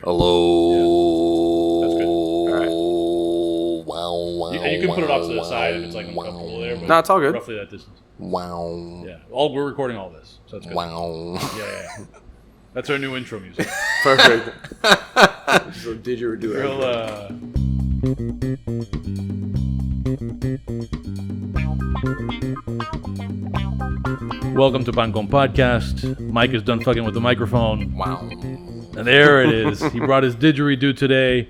Hello. Yeah, that's good. All right. Wow. And you can put it off to the side if it's like uncomfortable there. But no, it's all good. Roughly that distance. Wow. Yeah. We're recording all this, so that's good. Wow. Yeah. That's our new intro music. Perfect. So didgeridoo. Welcome to Pan Con Podcast. Mike is done fucking with the microphone. Wow. And there it is. He brought his didgeridoo today.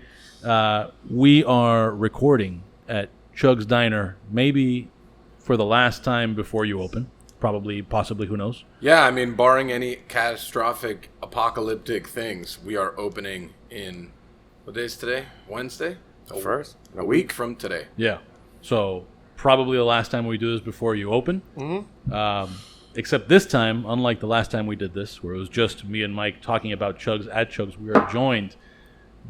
We are recording at Chug's Diner, maybe for the last time before you open. Probably, possibly, who knows? Yeah, I mean, barring any catastrophic apocalyptic things, we are opening in, what day is today? Wednesday? First? A week from today. Yeah. So, probably the last time we do this before you open. Mm-hmm. Except this time, unlike the last time we did this, where it was just me and Mike talking about Chug's at Chug's, we are joined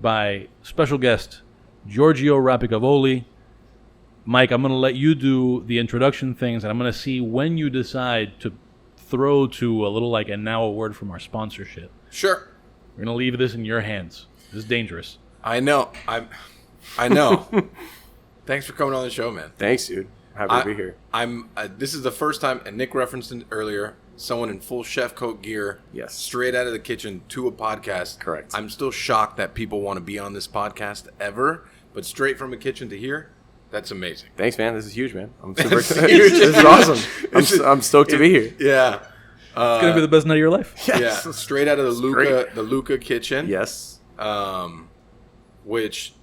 by special guest Giorgio Rapicavoli. Mike, I'm going to let you do the introduction things, and I'm going to see when you decide to throw to a little and now a word from our sponsorship. Sure. We're going to leave this in your hands. This is dangerous. I know. I know. Thanks for coming on the show, man. Thanks, dude. Happy to be here. This is the first time, and Nick referenced it earlier, someone in full chef coat gear, Yes. straight out of the kitchen to a podcast. Correct. I'm still shocked that people want to be on this podcast ever, but straight from a kitchen to here, that's amazing. Thanks, man. This is huge, man. I'm super excited. This is awesome. I'm stoked to be here. Yeah. It's going to be the best night of your life. Yes. Yeah. Straight out of the Luca kitchen. Yes. Which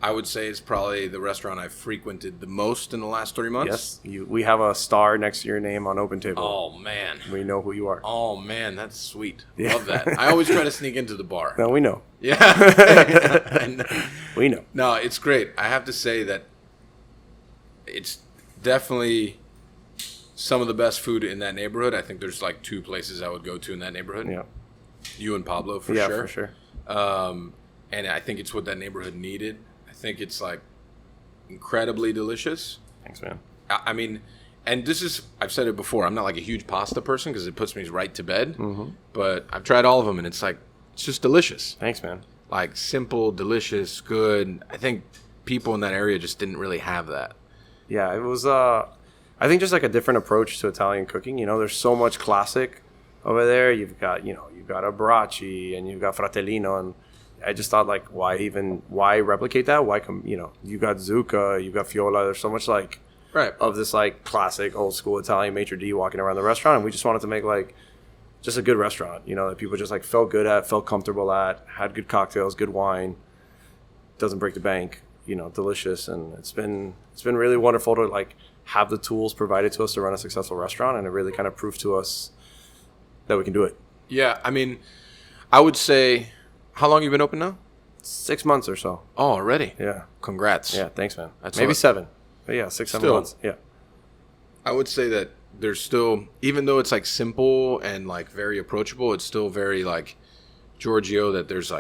I would say is probably the restaurant I've frequented the most in the last 3 months. Yes. We have a star next to your name on Open Table. Oh, man. We know who you are. Oh, man. That's sweet. Yeah. Love that. I always try to sneak into the bar. No, we know. Yeah. I know. We know. No, it's great. I have to say that it's definitely some of the best food in that neighborhood. I think there's like two places I would go to in that neighborhood. Yeah. You and Pablo, for Yeah, sure. for sure. And I think it's what that neighborhood needed. I think it's like incredibly delicious. Thanks, man. I mean, and this is, I've said it before, I'm not like a huge pasta person because it puts me right to bed. Mm-hmm. But I've tried all of them and it's just delicious. Thanks, man. Like simple, delicious, good. I think people in that area just didn't really have that. Yeah, it was, I think just like a different approach to Italian cooking. You know, there's so much classic over there. You've got a Bracci and you've got Fratellino. And I just thought, why replicate that? Why you got Zucca, you got Fiola. There's so much Right. of this classic old school Italian maitre d' walking around the restaurant. And we just wanted to make just a good restaurant, that people just felt good at, felt comfortable at, had good cocktails, good wine, doesn't break the bank. Delicious, and it's been really wonderful to have the tools provided to us to run a successful restaurant, and it really kind of proved to us that we can do it. Yeah, I mean, I would say, how long you been open now? 6 months or so. Oh, already? Yeah. Congrats. Yeah, thanks, man. That's maybe 7. But yeah, 6-7 months. Yeah. I would say that there's still, even though it's simple and very approachable, it's still very Giorgio, that there's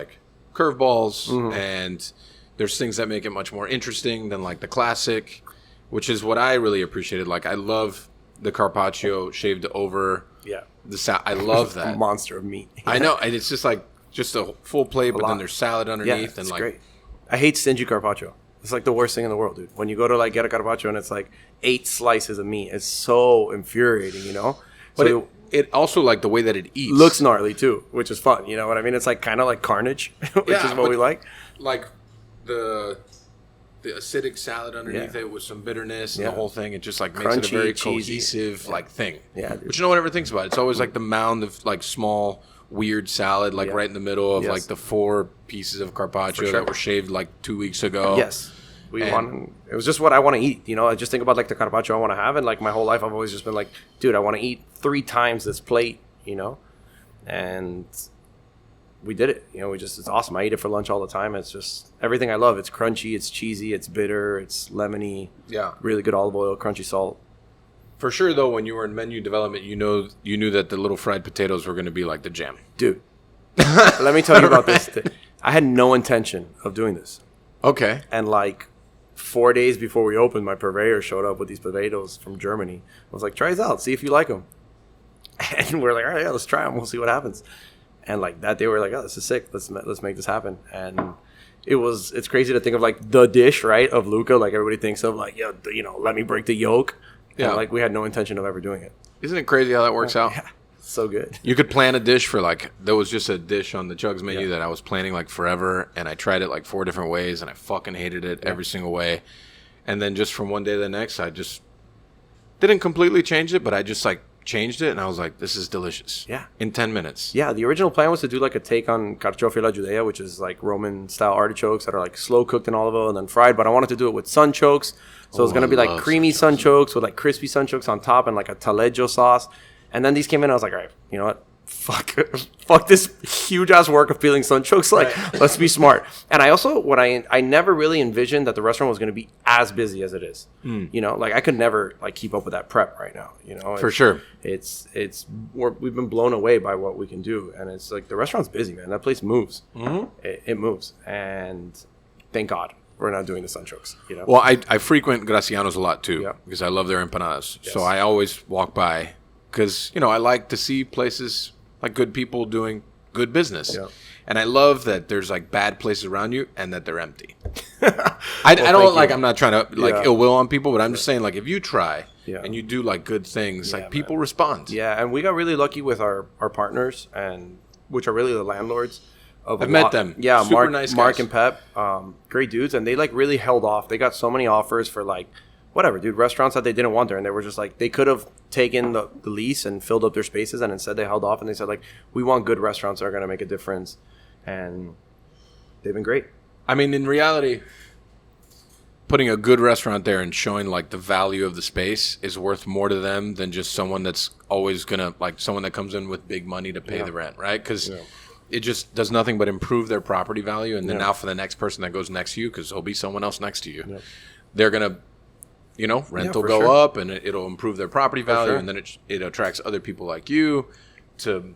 curveballs and there's things that make it much more interesting than the classic, which is what I really appreciated. I love the carpaccio shaved over. Yeah. I love that. A monster of meat. I know. And it's just just a full plate, but then there's salad underneath. Yeah, it's and great. I hate stingy carpaccio. It's the worst thing in the world, dude. When you go to get a carpaccio and it's 8 slices of meat, it's so infuriating, But so it also the way that it eats. looks gnarly too, which is fun. You know what I mean? It's kind of like carnage, which is what we like. The acidic salad underneath it with some bitterness and the whole thing, it just makes it a Crunchy, very cheesy. cohesive thing. Yeah, dude. Which no one ever thinks about. It's always the mound of small weird salad right in the middle of the 4 pieces of carpaccio that were shaved 2 weeks ago. Yes. It was just what I want to eat. I just think about the carpaccio I want to have, and my whole life I've always just been dude, I want to eat 3 times this plate, and we did it. It's awesome. I eat it for lunch all the time. It's just everything I love. It's crunchy, it's cheesy, it's bitter, it's lemony. Yeah. Really good olive oil, crunchy salt. For sure, though, when you were in menu development, you knew that the little fried potatoes were going to be the jam. Dude, let me tell you about this. I had no intention of doing this. Okay. And 4 days before we opened, my purveyor showed up with these potatoes from Germany. I was try these out, see if you like them. And we're all right, yeah, let's try them. We'll see what happens. And like that day, we were like, oh, this is sick. Let's make this happen. And it's crazy to think of like the dish, right, of Luca. Like everybody thinks of like, let me break the yolk. Yeah. And like we had no intention of ever doing it. Isn't it crazy how that works out? Yeah. So good. You could plan a dish for like, there was just a dish on the Chugs menu that I was planning like forever, and I tried it like 4 different ways, and I fucking hated it every single way. And then just from one day to the next, I just didn't completely change it, but I just like changed it, and I was like, this is delicious. Yeah. In 10 minutes. Yeah, the original plan was to do like a take on carciofi alla Judea, which is like Roman-style artichokes that are like slow cooked in olive oil and then fried, but I wanted to do it with sunchokes. So it's going to be like creamy sunchokes with like crispy sunchokes on top and like a taleggio sauce. And then these came in, I was like, all right, you know what? Fuck this huge ass work of peeling sunchokes. Like, let's be smart. And I also, I never really envisioned that the restaurant was going to be as busy as it is. You know, like I could never like keep up with that prep right now. You know, for sure. We've been blown away by what we can do, and it's like the restaurant's busy, man. That place moves. It moves, and thank God we're not doing the sunchokes. You know. Well, I frequent Graciano's a lot too because I love their empanadas. Yes. So I always walk by because I like to see places like good people doing good business. Yeah. And I love that there's like bad places around you and that they're empty. I don't like, I'm not trying to like ill will on people, but I'm just saying like if you try and you do like good things, like people respond. Yeah. And we got really lucky with our partners, and which are really the landlords. I've met them. Yeah. Super nice guys. Mark and Pep, great dudes. And they like really held off. They got so many offers for like, whatever, dude, restaurants that they didn't want there, and they were just like, they could have taken the lease and filled up their spaces, and instead they held off, and they said like, we want good restaurants that are going to make a difference, and they've been great. I mean, in reality, putting a good restaurant there and showing like the value of the space is worth more to them than just someone that's always gonna like someone that comes in with big money to pay the rent, right? Because it just does nothing but improve their property value, and then now for the next person that goes next to you, because there'll be someone else next to you, they're gonna rent will go up, and it'll improve their property value, and then it attracts other people like you to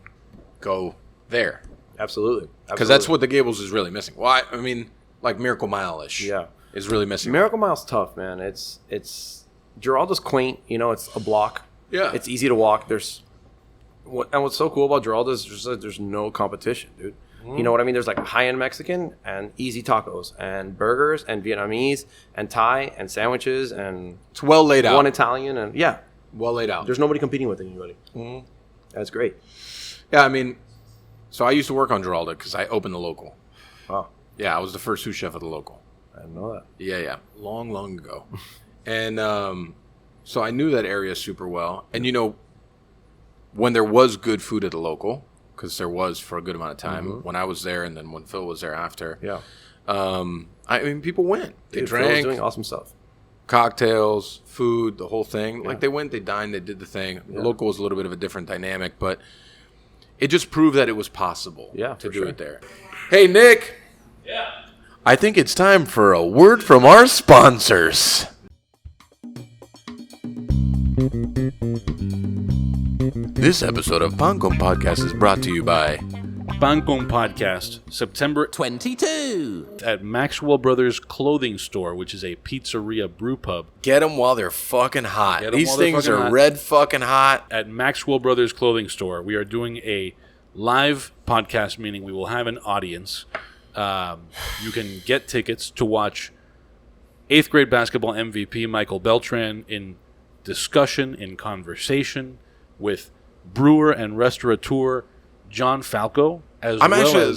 go there. Absolutely. Because that's what the Gables is really missing. Well, I mean, like Miracle Mile-ish is really missing. Miracle Mile's tough, man. It's Giralda's quaint. It's a block. Yeah. It's easy to walk. What's so cool about Giralda is just that there's no competition, dude. You know what I mean? There's like high-end Mexican and easy tacos and burgers and Vietnamese and Thai and sandwiches and it's well laid out. One Italian and well laid out. There's nobody competing with anybody. That's great. Yeah, I mean, so I used to work on Giralda because I opened the local. Wow. Yeah, I was the first sous chef of the local. I didn't know that. Yeah, long ago. And so I knew that area super well. And when there was good food at the local, because there was for a good amount of time when I was there, and then when Phil was there after. Yeah. I mean, people went. They drank. Phil was doing awesome stuff. Cocktails, food, the whole thing. Like they went, they dined, they did the thing. The local was a little bit of a different dynamic, but it just proved that it was possible to do it there. Hey, Nick. Yeah. I think it's time for a word from our sponsors. This episode of Pancom Podcast is brought to you by Pancom Podcast, September 22 at Maxwell Brothers Clothing Store, which is a pizzeria brew pub. Get them while they're fucking hot. These things are red fucking hot. At Maxwell Brothers Clothing Store, we are doing a live podcast, meaning we will have an audience. You can get tickets to watch 8th grade basketball MVP Mike Beltran in discussion, in conversation with brewer and restaurateur John Falco, as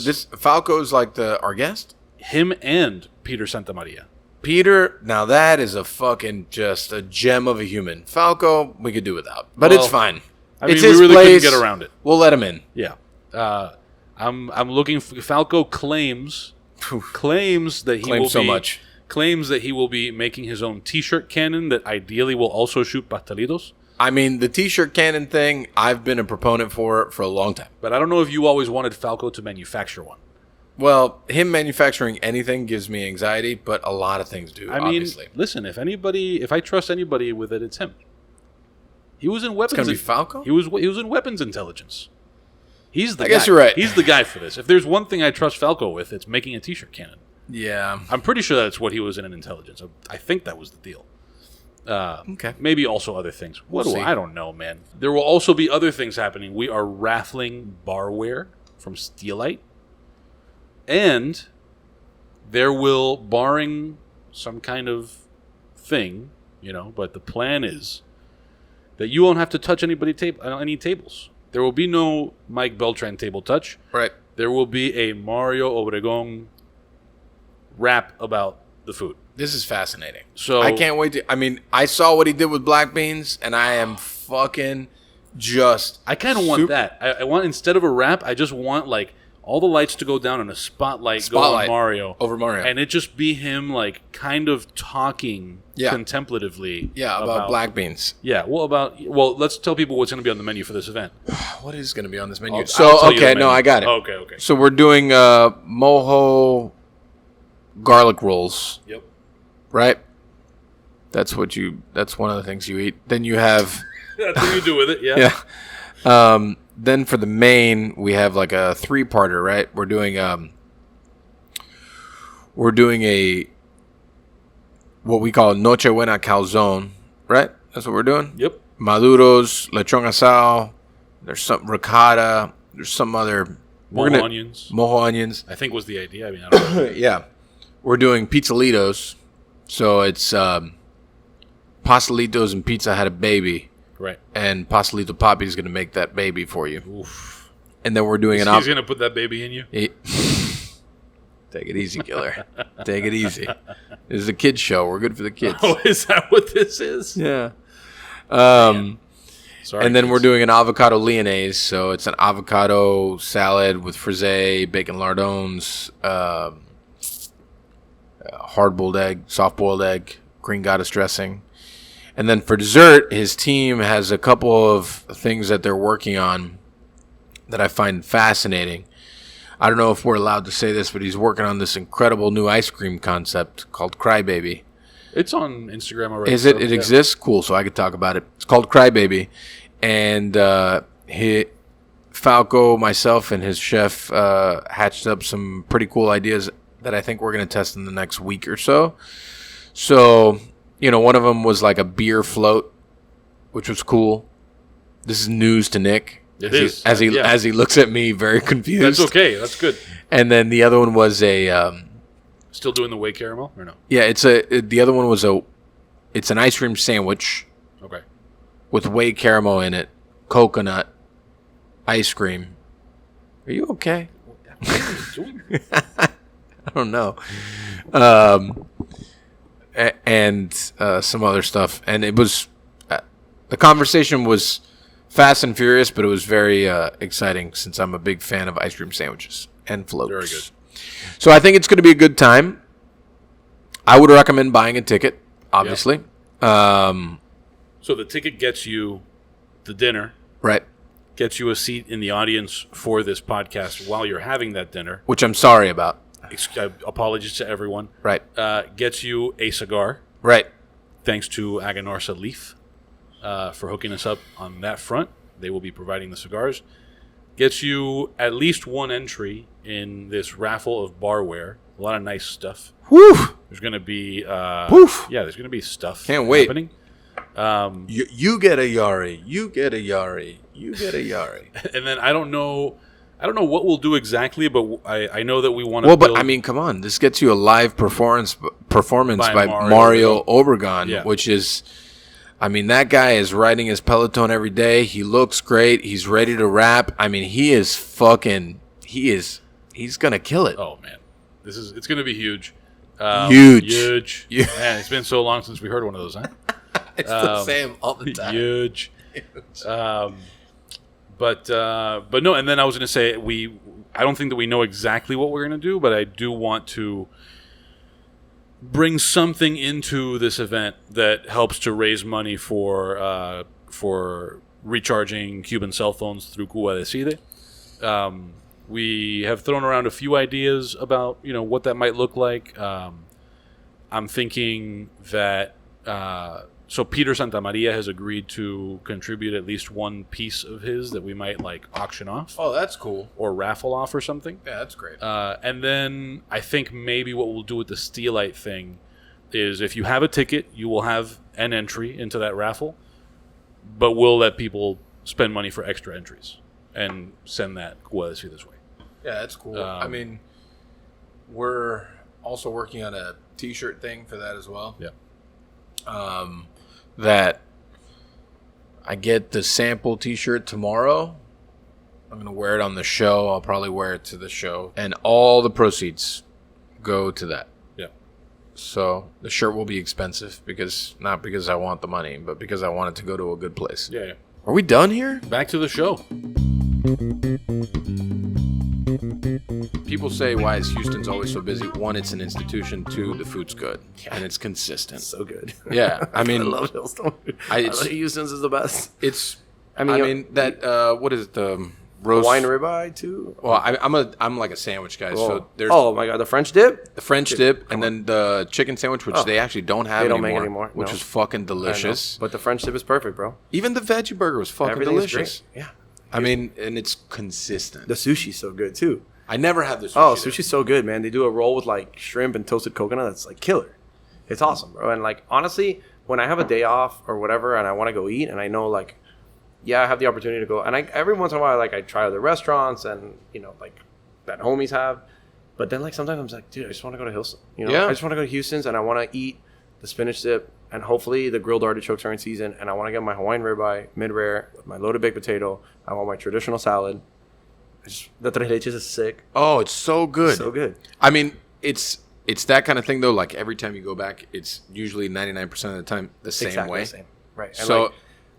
this Falco's like our guest? Him and Peter Santamaria. Peter, now that is a fucking just a gem of a human. Falco, we could do without, but it's fine. It's his we really place. Couldn't get around it. We'll let him in. Yeah. I'm looking for Falco claims that he will be making his own t-shirt cannon that ideally will also shoot pastelitos. I mean, the t-shirt cannon thing, I've been a proponent for a long time. But I don't know if you always wanted Falco to manufacture one. Well, him manufacturing anything gives me anxiety, but a lot of things do, obviously. Listen, if I trust anybody with it, it's him. He was in weapons. It's going to be Falco? He was in weapons intelligence. He's the guy. I guess you're right. He's the guy for this. If there's one thing I trust Falco with, it's making a t-shirt cannon. Yeah. I'm pretty sure that's what he was in intelligence. I think that was the deal. Okay. Maybe also other things. We'll see. I don't know, man. There will also be other things happening. We are raffling barware from Steelite. And there will, barring some kind of thing, but the plan is that you won't have to touch any tables. There will be no Mike Beltran table touch. Right. There will be a Mario Obregón rap about the food. This is fascinating. So I can't wait to. I mean, I saw what he did with black beans, and I am fucking just. I kind of want that. I want, instead of a rap, I just want like all the lights to go down and a spotlight go on Mario. Over Mario. And it just be him like kind of talking contemplatively. Yeah, about black beans. Yeah, well, let's tell people what's going to be on the menu for this event. What is going to be on this menu? I got it. Okay. So we're doing mojo garlic rolls. Yep. Right? That's one of the things you eat. Then you have that's what you do with it, yeah. Yeah. Then for the main, we have like a 3-parter, right? We're doing a what we call Nochebuena calzone, right? That's what we're doing. Yep. Maduros, lechon asado. There's some ricotta. There's some other mojo onions. Mojo onions. I think was the idea. I mean, I don't know. Yeah. We're doing pizzalitos. So it's Pastelitos and Pizza had a baby. Right. And Pastelito Papi is going to make that baby for you. Oof. And then we're doing He's going to put that baby in you? Take it easy, killer. Take it easy. This is a kid's show. We're good for the kids. Oh, is that what this is? Yeah. Sorry, and then we're doing an avocado lyonnaise. So it's an avocado salad with frisee, bacon lardons, hard-boiled egg, soft-boiled egg, green goddess dressing. And then for dessert, his team has a couple of things that they're working on that I find fascinating. I don't know if we're allowed to say this, but he's working on this incredible new ice cream concept called Crybaby. It's on Instagram already. Is it? It exists? Cool, so I could talk about it. It's called Crybaby. And Falco, myself, and his chef hatched up some pretty cool ideas that I think we're going to test in the next week or so. So, one of them was like a beer float, which was cool. This is news to Nick. As he looks at me very confused. That's okay. That's good. And then the other one was a still doing the whey caramel or no? Yeah, the other one was it's an ice cream sandwich. Okay. With whey caramel in it, coconut, ice cream. Are you okay? What are you doing? I don't know. And some other stuff. And it was the conversation was fast and furious, but it was very exciting since I'm a big fan of ice cream sandwiches and floats. Very good. So I think it's going to be a good time. I would recommend buying a ticket, obviously. Yep. So the ticket gets you the dinner. Right. Gets you a seat in the audience for this podcast while you're having that dinner. Which I'm sorry about. Apologies to everyone. Right. Gets you a cigar. Right. Thanks to Aganorsa Leaf for hooking us up on that front. They will be providing the cigars. Gets you at least one entry in this raffle of barware. A lot of nice stuff. Woo! There's going to be there's going to be stuff. Can't wait. Happening. You get a Yari. You get a Yari. You get a Yari. And then I don't know what we'll do exactly, but I know that we want to. Well, but I mean, come on, this gets you a live performance by Mario Obregón, which is, I mean, that guy is riding his Peloton every day. He looks great. He's ready to rap. I mean, he's gonna kill it. Oh man, it's gonna be huge. Huge. Man, it's been so long since we heard one of those, huh? It's the same all the time. Huge. But no, and then I was going to say I don't think that we know exactly what we're going to do, but I do want to bring something into this event that helps to raise money for recharging Cuban cell phones through Cuba Decide. We have thrown around a few ideas about what that might look like. I'm thinking that. So Peter Santamaria has agreed to contribute at least one piece of his that we might auction off. Oh, that's cool. Or raffle off or something. Yeah, that's great. And then I think maybe what we'll do with the Steelite thing is if you have a ticket, you will have an entry into that raffle, but we'll let people spend money for extra entries and send that this way. Yeah, that's cool. I mean, we're also working on a T-shirt thing for that as well. Yeah. That I get the sample T-shirt tomorrow. I'm gonna wear it on the show. I'll probably wear it to the show, and all the proceeds go to that. Yeah. So the shirt will be expensive not because I want the money, but because I want it to go to a good place. Yeah. Are we done here? Back to the show. People say, why is Houston's always so busy? One, it's an institution. Two, the food's good. And it's consistent. So good. Yeah. I mean, I love Hillstone. I think Houston's is the best. I mean, what is it? The roast wine ribeye too. Well, I'm like a sandwich guy. So there's my god, the French dip, and then the chicken sandwich, which they actually don't have make anymore, which is fucking delicious. But the French dip is perfect, bro. Even the veggie burger was fucking delicious. Great. Yeah. I mean, and it's consistent. The sushi's so good too. I never had the sushi. Oh, sushi's so good, man. They do a roll with like shrimp and toasted coconut. That's like killer. It's awesome, bro. And like honestly, when I have a day off or whatever, and I want to go eat, and I know like, I have the opportunity to go, and every once in a while, like I try other restaurants, and like that homies have. But then like sometimes I'm just like, dude, I just want to go to Hillstone. I just want to go to Houston's, and I want to eat the spinach dip, and hopefully the grilled artichokes are in season, and I want to get my Hawaiian ribeye mid-rare with my loaded baked potato. I want my traditional salad. The tres leches is sick. Oh, it's so good. So good. I mean, it's that kind of thing though. Like every time you go back, it's usually 99% of the time the same way. The same. Right. And so like,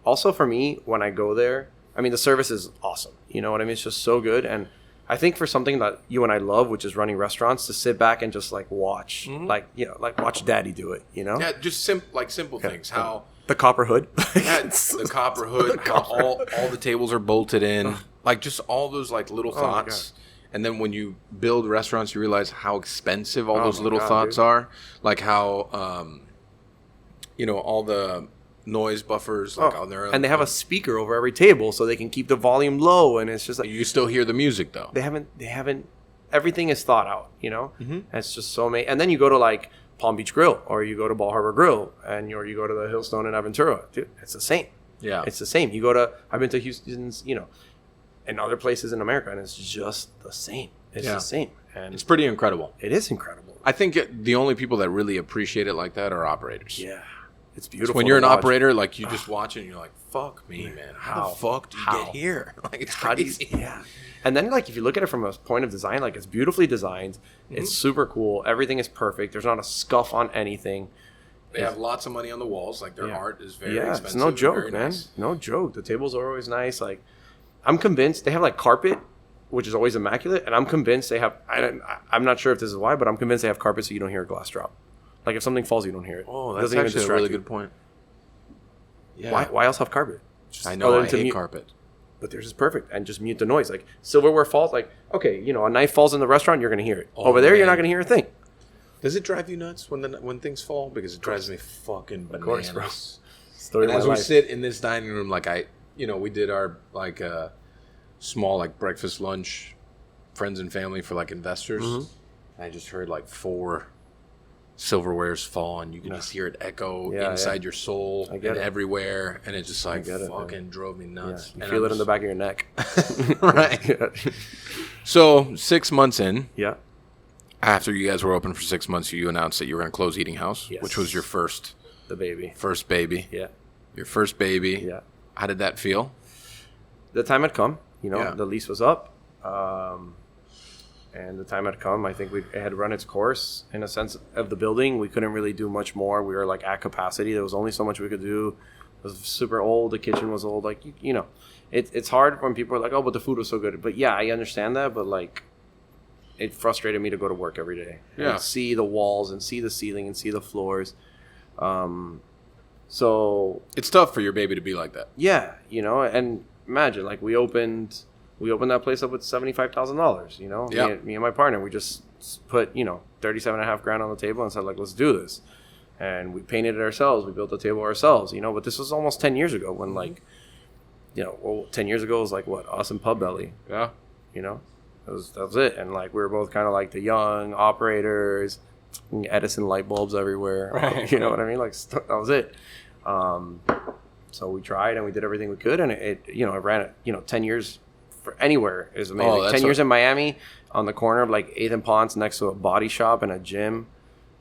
also for me, when I go there, I mean, the service is awesome. You know what I mean? It's just so good. And I think for something that you and I love, which is running restaurants, to sit back and just like watch, like watch Daddy do it. Yeah, just simple things. How the copper hood, the copper hood, how all the tables are bolted in, like just all those like little thoughts. And then when you build restaurants, you realize how expensive all those little thoughts are. Like how, all the noise buffers on their own. And they have a speaker over every table so they can keep the volume low. And it's just like you still hear the music though. They haven't. Everything is thought out. And it's just so amazing. And then you go to like Palm Beach Grill, or you go to Ball Harbor Grill, or you go to the Hillstone in Aventura. Dude, it's the same. Yeah, it's the same. You go to I've been to Houston's, and other places in America, and it's just the same. It's the same, and it's pretty incredible. It is incredible. I think the only people that really appreciate it like that are operators. Yeah, it's beautiful. When you're an operator, like you just watch it, and you're like, "Fuck me, man! How the fuck do you get here?" Like it's crazy. Yeah. And then, like, if you look at it from a point of design, like, it's beautifully designed. It's super cool. Everything is perfect. There's not a scuff on anything. They have lots of money on the walls. Like, their art is very expensive. It's no joke, man. Nice. No joke. The tables are always nice. Like, I'm convinced they have, like, carpet, which is always immaculate. And I'm convinced they have, I'm not sure if this is why, but I'm convinced they have carpet so you don't hear a glass drop. Like, if something falls, you don't hear it. Oh, that's actually a really good point. Yeah. Why else have carpet? I know, I hate carpet. But theirs is perfect, and just mute the noise. Like silverware falls, like okay, a knife falls in the restaurant, you're gonna hear it. Over there, you're not gonna hear a thing. Does it drive you nuts when things fall? Because it drives me fucking bananas. Of course, bro. And as we sit in this dining room, like we did our like small like breakfast lunch, friends and family for like investors. And I just heard like 4 silverwares fall, and you can just hear it echo inside your soul and everywhere, and it just like fucking drove me nuts. You feel it in the back of your neck. Right. So 6 months in, after you guys were open for 6 months, you announced that you were going to close Eating House, which was your first baby. Your first baby. How did that feel? The time had come. The lease was up. And the time had come. I think it had run its course in a sense of the building. We couldn't really do much more. We were like at capacity. There was only so much we could do. It was super old. The kitchen was old. Like, it's hard when people are like, oh, but the food was so good. But yeah, I understand that. But like, it frustrated me to go to work every day. Yeah. And see the walls and see the ceiling and see the floors. So it's tough for your baby to be like that. Yeah. And imagine like we opened that place up with $75,000, Me and my partner, we just put, $37,500 on the table and said, like, let's do this. And we painted it ourselves. We built the table ourselves, but this was almost 10 years ago when 10 years ago was like what? Us and Pub Belly. Yeah. That was it. And like, we were both kind of like the young operators, Edison light bulbs everywhere. Right. You know what I mean? Like, that was it. So we tried and we did everything we could. And it ran it, 10 years for anywhere is amazing. Oh, that's 10 years in Miami on the corner of like 8th and Ponce next to a body shop and a gym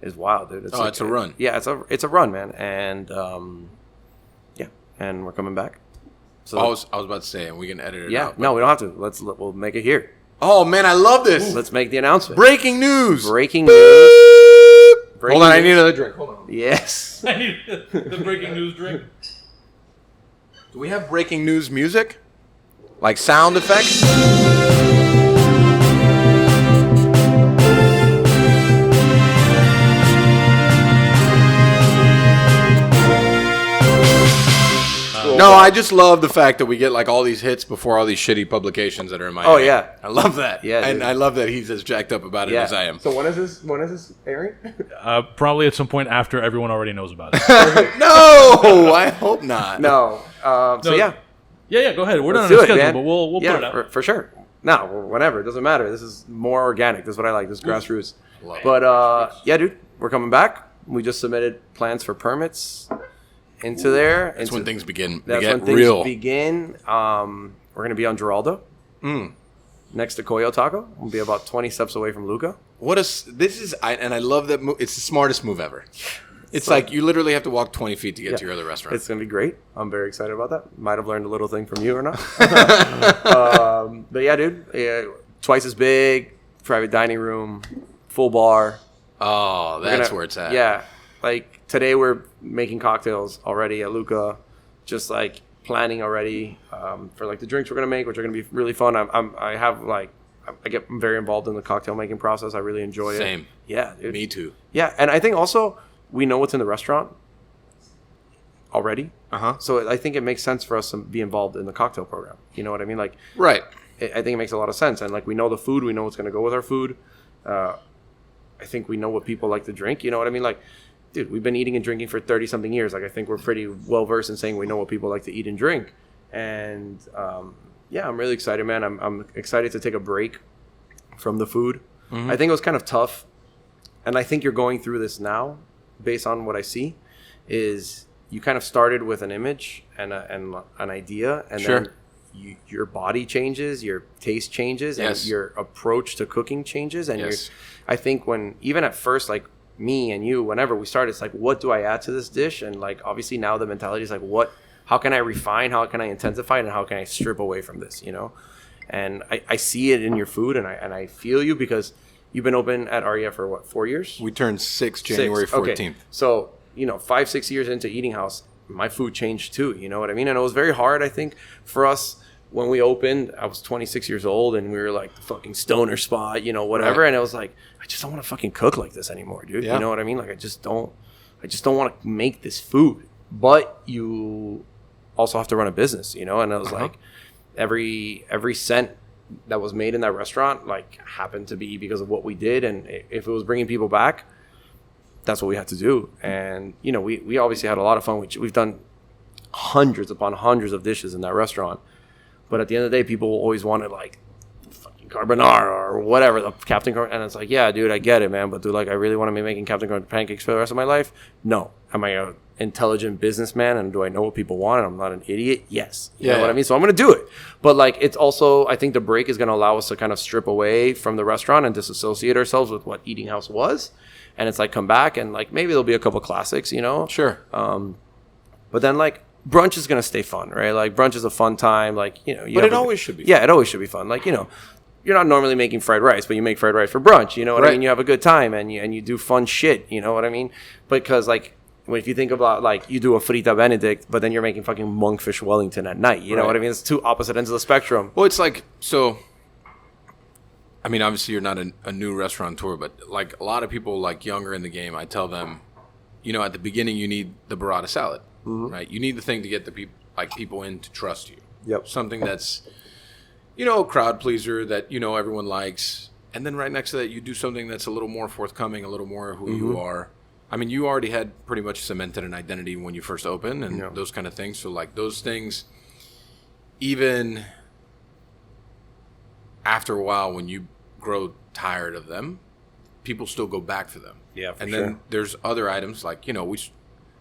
is wild, dude. It's a run. Yeah, it's a run, man. And and we're coming back. So I was about to say, and we can edit it out. No, we don't have to. We'll make it here. Oh man, I love this. Let's make the announcement. Breaking news. Breaking news. Hold on, I need another drink. Hold on. Yes. I need the breaking news drink. Do we have breaking news music? Like sound effects? No, I just love the fact that we get like all these hits before all these shitty publications that are in Miami. Oh, yeah. I love that. Yeah, and dude. I love that he's as jacked up about it as I am. So when is this airing? Probably at some point after everyone already knows about it. No, I hope not. No. So yeah. Yeah, go ahead. We're Let's not on do a it, schedule, man. but we'll put it out. For sure. No, whenever. It doesn't matter. This is more organic. This is what I like. This is grassroots. Love it. But yeah, dude, we're coming back. We just submitted plans for permits into there. That's when things begin. That's Get when things real. begin. We're gonna be on Giralda, next to Coyo Taco. We'll be about 20 steps away from Luca. I love that move. It's the smartest move ever. It's like you literally have to walk 20 feet to get to your other restaurant. It's gonna be great. I'm very excited about that. Might have learned a little thing from you or not. But yeah, dude, twice as big, private dining room, full bar. Oh, that's where it's at. Yeah, like today we're making cocktails already at Luca, just like planning already for like the drinks we're gonna make, which are gonna be really fun. I'm very involved in the cocktail making process. I really enjoy it. Same. Yeah, dude. Me too. Yeah, and I think also we know what's in the restaurant already. So I think it makes sense for us to be involved in the cocktail program. You know what I mean? Like, Right. I think it makes a lot of sense. And like we know the food, we know what's gonna go with our food. I think we know what people like to drink. You know what I mean? Like, dude, we've been eating and drinking for 30 something years. Like, I think we're pretty well versed in saying we know what people like to eat and drink. And yeah, I'm really excited, man. I'm excited to take a break from the food. I think it was kind of tough, and I think you're going through this now, based on what I see. Is you kind of started with an image and an idea, and then your body changes, your taste changes, and your approach to cooking changes. And I think when even at first, like me and you, whenever we started, it's like, what do I add to this dish? And like obviously now the mentality is like, how can I refine, how can I intensify, and how can I strip away from this, you know? And I see it in your food, and I feel you, because you've been open at Aria for what, 4 years? We turned 6 January 14th. Okay. So, 5-6 years into Eating House, my food changed too, you know what I mean? And it was very hard, I think, for us when we opened. I was 26 years old, and we were like the fucking stoner spot, whatever. Right. And it was like, I just don't want to fucking cook like this anymore, dude. Yeah. You know what I mean? Like, I just don't want to make this food. But you also have to run a business, And it was like every cent that was made in that restaurant, like, happened to be because of what we did. And if it was bringing people back, that's what we had to do. And, we obviously had a lot of fun. We've done hundreds upon hundreds of dishes in that restaurant. But at the end of the day, people always wanted, like, fucking carbonara or whatever, the Captain Corn. And it's like, yeah, dude, I get it, man. But, dude, like, I really want to be making Captain Corn pancakes for the rest of my life? No. Am I an intelligent businessman, and do I know what people want, and I'm not an idiot? Yes. You know what I mean? So I'm going to do it. But, like, it's also, I think the break is going to allow us to kind of strip away from the restaurant and disassociate ourselves with what Eating House was. And it's like, come back, and, like, maybe there'll be a couple classics, Sure. But then, like, brunch is going to stay fun, right? Like, brunch is a fun time. Like, but it always should be. Yeah, it always should be fun. Like, you're not normally making fried rice, but you make fried rice for brunch. You know what I mean? You have a good time, and you do fun shit. You know what I mean? Because, like, if you think about, like, you do a frita benedict, but then you're making fucking monkfish Wellington at night. You know what I mean? It's two opposite ends of the spectrum. Well, it's like, so, I mean, obviously you're not a new restaurateur, but, like, a lot of people, like, younger in the game, I tell them, at the beginning you need the burrata salad. Right, you need the thing to get the people in to trust you. Yep. Something that's, a crowd pleaser that everyone likes, and then right next to that you do something that's a little more forthcoming, a little more who you are. I mean, you already had pretty much cemented an identity when you first opened, and those kind of things. So like those things, even after a while, when you grow tired of them, people still go back for them. Yeah, for and sure. then there's other items like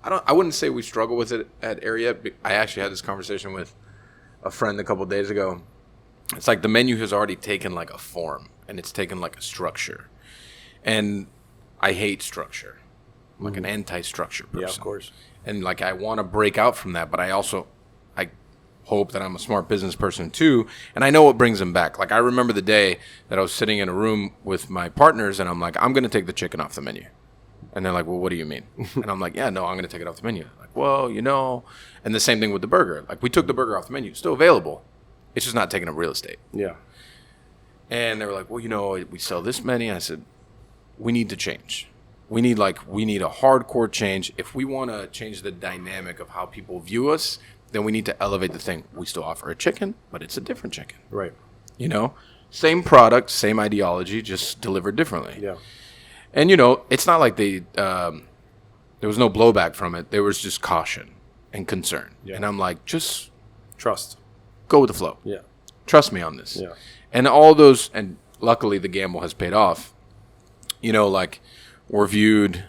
I wouldn't say we struggle with it at Area. I actually had this conversation with a friend a couple of days ago, it's like the menu has already taken like a form and it's taken like a structure. And I hate structure. I'm like an anti-structure person. Yeah, of course. And like I want to break out from that, but I hope that I'm a smart business person too, and I know what brings them back. Like I remember the day that I was sitting in a room with my partners, and I'm like, I'm going to take the chicken off the menu. And they're like, well, what do you mean? And I'm like, yeah, no, I'm going to take it off the menu. Like, well, and the same thing with the burger. Like we took the burger off the menu, still available. It's just not taking up real estate. Yeah. And they were like, well, we sell this many. I said, we need to change. We need a hardcore change. If we want to change the dynamic of how people view us, then we need to elevate the thing. We still offer a chicken, but it's a different chicken. Right. Same product, same ideology, just delivered differently. Yeah. And, it's not like there was no blowback from it. There was just caution and concern. Yeah. And I'm like, just trust. Go with the flow. Yeah. Trust me on this. Yeah. And all those, and luckily the gamble has paid off. We're viewed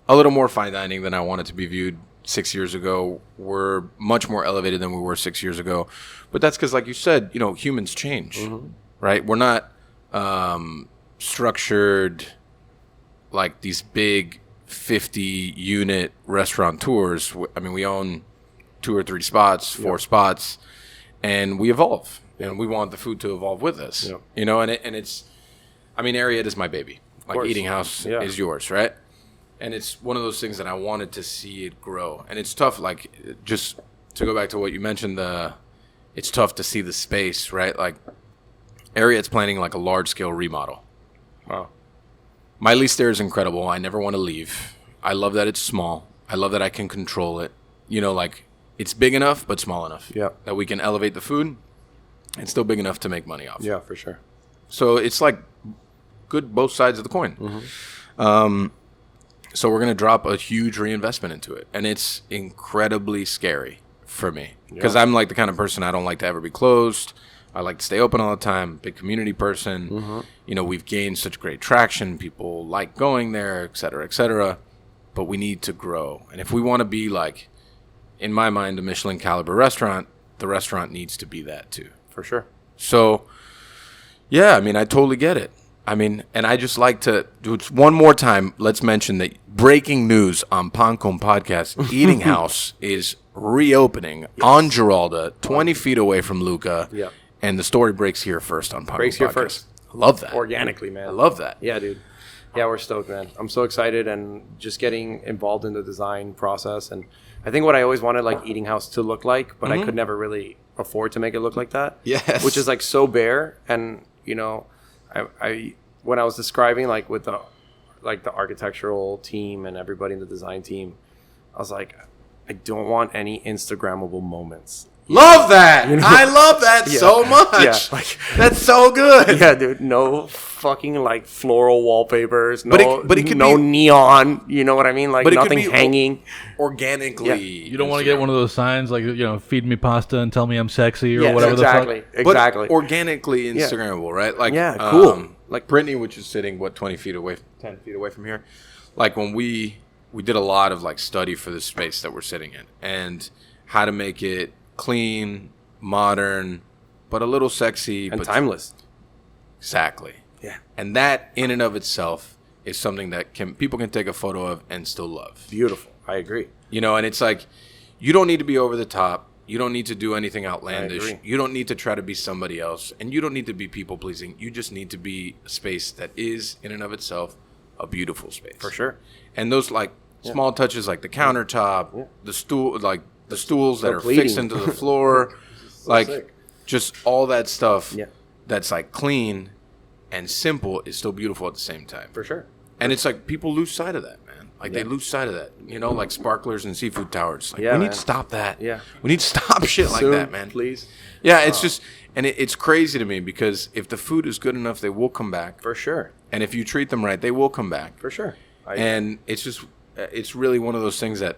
a little more fine dining than I wanted to be viewed 6 years ago. We're much more elevated than we were 6 years ago. But that's because, like you said, humans change, right? We're not structured like these big 50-unit restaurateurs. I mean, we own 2 or 3 spots, 4 spots, and we evolve. And we want the food to evolve with us, and it's, Ariad is my baby. Like Eating House is yours, right? And it's one of those things that I wanted to see it grow. And it's tough, like, just to go back to what you mentioned, it's tough to see the space, right? Like, Ariad's planning, like, a large-scale remodel. Wow. My lease there is incredible. I never want to leave. I love that it's small. I love that I can control it. It's big enough, but small enough. Yeah. That we can elevate the food and still big enough to make money off. Yeah, for sure. So it's, like, good both sides of the coin. So we're going to drop a huge reinvestment into it. And it's incredibly scary for me. Because I'm like the kind of person, I don't like to ever be closed. I like to stay open all the time. Big community person. We've gained such great traction. People like going there, et cetera, et cetera. But we need to grow. And if we want to be like, in my mind, a Michelin caliber restaurant, the restaurant needs to be that too. For sure. So, yeah, I totally get it. And I just like to do it one more time. Let's mention that breaking news on Pancom Podcast, Eating House is reopening on Giralda, 20 feet away from Luca. Yeah. And the story breaks here first on Pancom Podcast. Breaks here first. I love that. Organically, man. I love that. Yeah, dude. Yeah, we're stoked, man. I'm so excited and just getting involved in the design process. And I think what I always wanted, like, Eating House to look like, but I could never really afford to make it look like that. Yes. Which is, like, so bare. And, I when I was describing, like, with the architectural team and everybody in the design team, I was like, I don't want any Instagrammable moments. Love that. I love that so much. Yeah, like, that's so good. Yeah, dude. No fucking, like, floral wallpapers. No, but it could no be neon. You know what I mean? Like, but nothing it could be hanging. Organically. Yeah. You don't want to get one of those signs like, feed me pasta and tell me I'm sexy or whatever exactly. the fuck. Exactly. But organically Instagrammable, right? Like, cool. Like Brittany, which is sitting 10 feet away from here. Like when we did a lot of like study for the space that we're sitting in and how to make it clean, modern, but a little sexy and but timeless. Exactly. Yeah. And that in and of itself is something that people can take a photo of and still love. Beautiful. I agree. And it's like you don't need to be over the top. You don't need to do anything outlandish. You don't need to try to be somebody else. And you don't need to be people-pleasing. You just need to be a space that is, in and of itself, a beautiful space. For sure. And those, like, small touches like the countertop, the stools that are fixed into the floor, like, sick. Just all that stuff that's, like, clean and simple is still beautiful at the same time. For sure. And it's like people lose sight of that, man. Like, they lose sight of that. Like sparklers and seafood towers. Like, we need to stop that. Yeah. We need to stop shit like that, man. Please. Yeah, it's just, and it's crazy to me because if the food is good enough, they will come back. For sure. And if you treat them right, they will come back. For sure. And it's just, it's really one of those things that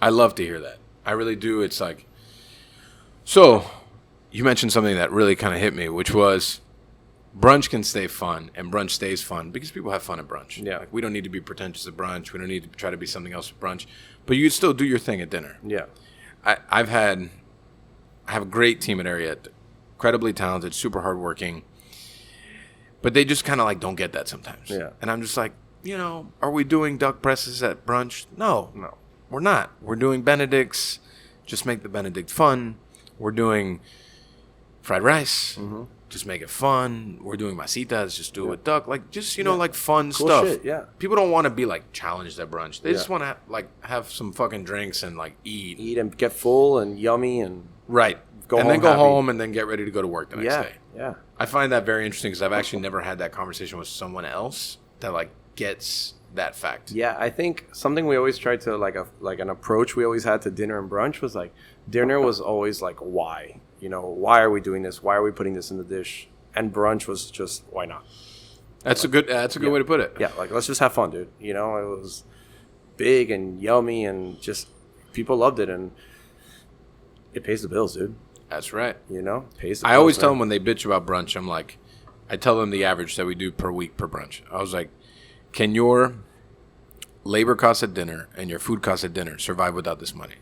I love to hear that. I really do. It's like, so you mentioned something that really kind of hit me, which was, brunch can stay fun, and brunch stays fun because people have fun at brunch. Yeah. Like, we don't need to be pretentious at brunch. We don't need to try to be something else at brunch. But you still do your thing at dinner. Yeah. I have a great team at Ariad. incredibly talented, super hardworking, but they just kind of like don't get that sometimes. Yeah. And I'm just like, are we doing duck presses at brunch? No, we're not. We're doing Benedicts. Just make the Benedict fun. We're doing fried rice. Just make it fun. We're doing masitas. Just do it with duck. Like, just, like fun Cool stuff. shit, yeah. People don't want to be, like, challenged at brunch. They just want to, have some fucking drinks and, like, eat. Eat and get full and yummy and Right. Go and home then go happy. home and then get ready to go to work the next day. Yeah. I find that very interesting because I've actually never had that conversation with someone else that, like, gets that fact. Yeah, I think something we always tried to, like an approach we always had to dinner and brunch was, like, dinner was always, like, why? Why are we doing this? Why are we putting this in the dish? And brunch was just, why not? That's a good way to put it. Yeah, like, let's just have fun, dude. It was big and yummy and just people loved it, and it pays the bills, dude. That's right. Pays the I bills, always tell man. them when they bitch about brunch, I'm like, I tell them the average that we do per week per brunch. I was like, can your labor costs at dinner and your food costs at dinner survive without this money?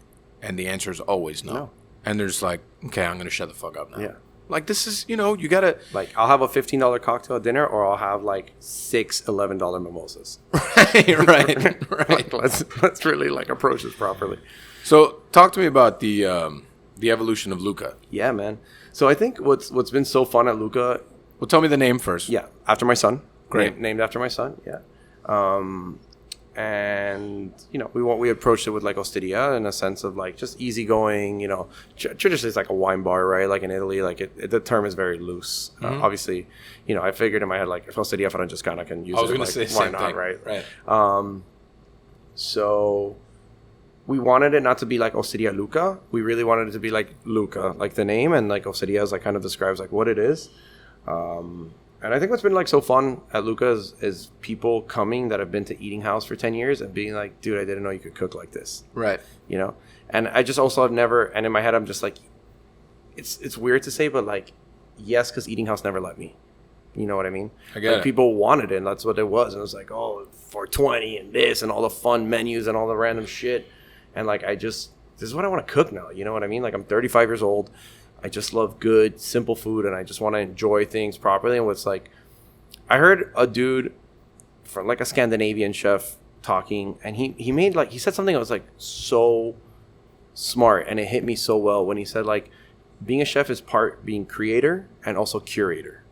And the answer is always no. And they're just like, okay, I'm going to shut the fuck up now. Yeah. Like, this is, you got to... Like, I'll have a $15 cocktail at dinner, or I'll have, like, 6 $11 mimosas. right. Like, let's really, like, approach this properly. So, talk to me about the evolution of Luca. Yeah, man. So I think what's been so fun at Luca... Well, tell me the name first. Yeah, after my son. Great. Named after my son, yeah. And, we approached it with, like, Osteria in a sense of, like, just easygoing, traditionally it's like a wine bar, right? Like in Italy, like the term is very loose. Obviously, I figured in my head, like, if Osteria Francescana can use it, I was going to like, say why same not, thing. Right. So we wanted it not to be like Osteria Luca. We really wanted it to be like Luca, like the name, and like Osteria is like kind of describes like what it is. And I think what's been like so fun at Luca is people coming that have been to Eating House for 10 years and being like, dude, I didn't know you could cook like this. Right. And I just also have never, and in my head I'm just like, it's weird to say, but like, yes, because Eating House never let me. You know what I mean? I get it. People wanted it, and that's what it was. And it was like, oh, 420 and this and all the fun menus and all the random shit. And like, this is what I want to cook now. You know what I mean? Like, I'm 35 years old. I just love good, simple food, and I just want to enjoy things properly. And what's like, I heard a dude from like a Scandinavian chef talking, and he made like, he said something that was like so smart, and it hit me so well when he said like, being a chef is part being creator and also curator.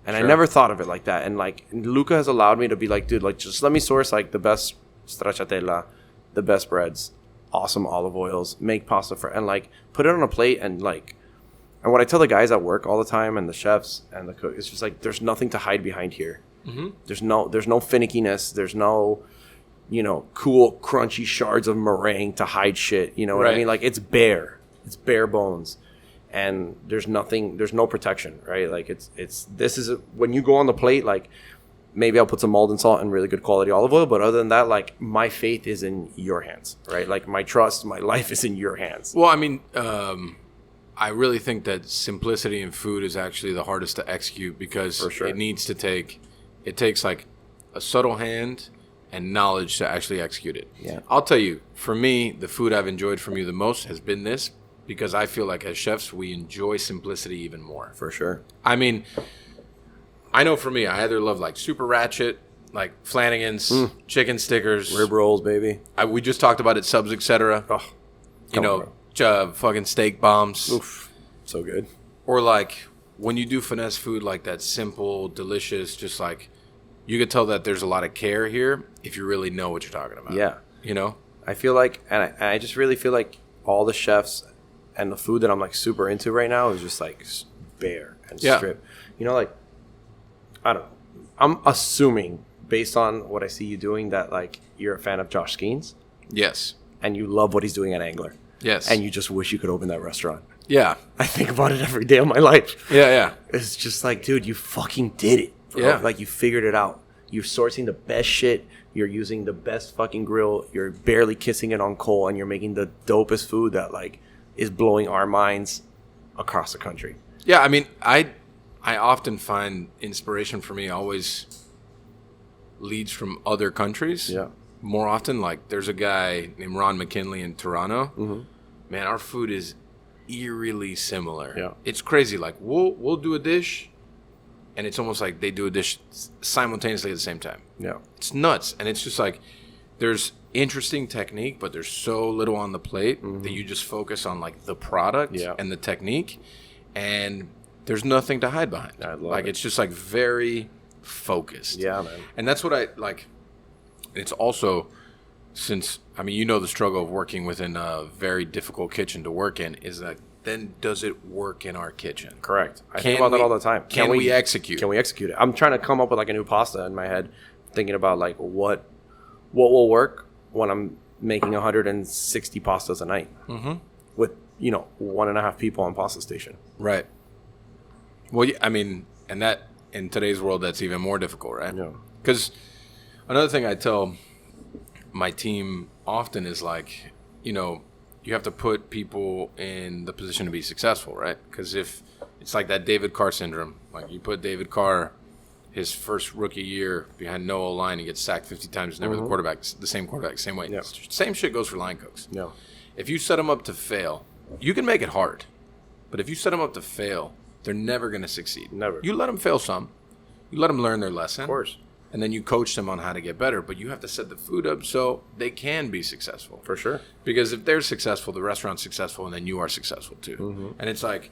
And Sure. I never thought of it like that. And like, Luca has allowed me to be like, dude, like, just let me source like the best stracciatella, the best breads, awesome olive oils, make pasta and like put it on a plate. And like, and what I tell the guys at work all the time, and the chefs and the cook, it's just like, there's nothing to hide behind here. Mm-hmm. There's no finickiness. There's no, cool crunchy shards of meringue to hide shit. You know what I Right. mean? Like, it's bare bones. And there's no protection, right? Like, when you go on the plate, like, maybe I'll put some Maldon salt and really good quality olive oil, but other than that, like, my faith is in your hands, right? Like, my trust, my life is in your hands. Well, I mean, I really think that simplicity in food is actually the hardest to execute because For sure. it takes like a subtle hand and knowledge to actually execute it. Yeah. I'll tell you, for me, the food I've enjoyed from you the most has been this because I feel like as chefs, we enjoy simplicity even more. For sure. I mean, I know for me, I either love like super ratchet, like Flanagan's, chicken stickers. Rib rolls, baby. We just talked about it, subs, etc. Oh, You know, fucking steak bombs. oof, so good. Or like when you do finesse food like that, simple, delicious, just like you could tell that there's a lot of care here if you really know what you're talking about. Yeah. You know? I feel like, and I just really feel like all the chefs and the food that I'm like super into right now is just like bare and Yeah. strip. Like, I don't know. I'm assuming based on what I see you doing that like you're a fan of Josh Skeens Yes. and you love what he's doing at Angler. Yes. And you just wish you could open that restaurant. Yeah. I think about it every day of my life. Yeah. It's just like, dude, you fucking did it, bro. Yeah. Like, you figured it out. You're sourcing the best shit. You're using the best fucking grill. You're barely kissing it on coal, and you're making the dopest food that like is blowing our minds across the country. Yeah, I mean, I often find inspiration for me always leads from other countries. Yeah. More often, like there's a guy named Ron McKinley in Toronto. Mm-hmm. Man, our food is eerily similar. Yeah. It's crazy. Like we'll do a dish, and it's almost like they do a dish simultaneously at the same time. Yeah. It's nuts, and it's just like there's interesting technique, but there's so little on the plate that you just focus on like the product and the technique, and there's nothing to hide behind. I love like it. it's just like very focused. Yeah, man. And that's what I like. It's also, since I mean, you know, the struggle of working within a very difficult kitchen to work in is that then does it work in our kitchen? Correct. I Can think about that we- all the time. can we execute? Can we execute it? I'm trying to come up with like a new pasta in my head, thinking about like what will work when I'm making 160 pastas a night with 1.5 people on pasta station. Right. Well, yeah, I mean, and that in today's world, that's even more difficult, right? Yeah. Because another thing I tell my team often is like, you have to put people in the position to be successful, right? Because if it's like that David Carr syndrome, like you put David Carr his first rookie year behind no O-line, he gets sacked 50 times, never the same quarterback, same way. Yeah. Same shit goes for line cooks. Yeah. If you set them up to fail, you can make it hard. But if you set them up to fail, they're never going to succeed. Never. You let them fail some. You let them learn their lesson. Of course. And then you coach them on how to get better. But you have to set the food up so they can be successful. For sure. Because if they're successful, the restaurant's successful, and then you are successful too. And it's like,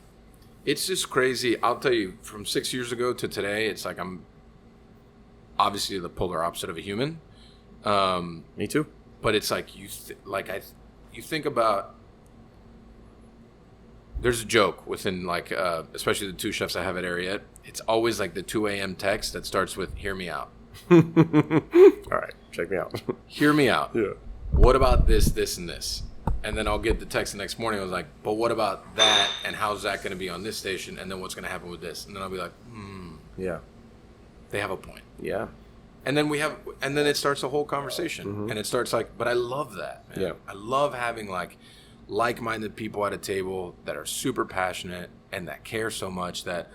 it's just crazy. I'll tell you, from 6 years ago to today, it's like I'm obviously the polar opposite of a human. Me too. But it's like you think about. There's a joke within like especially the two chefs I have at Ariete. It's always like the 2 a.m. text that starts with "Hear me out." All right, check me out. Hear me out. Yeah. What about this, this, and this? And then I'll get the text the next morning. I was like, but what about that? And how's that going to be on this station? And then what's going to happen with this? And then I'll be like, Yeah. they have a point. Yeah. And then then it starts a whole conversation. And it starts like, but I love that, man. Yeah. I love having like-minded people at a table that are super passionate and that care so much that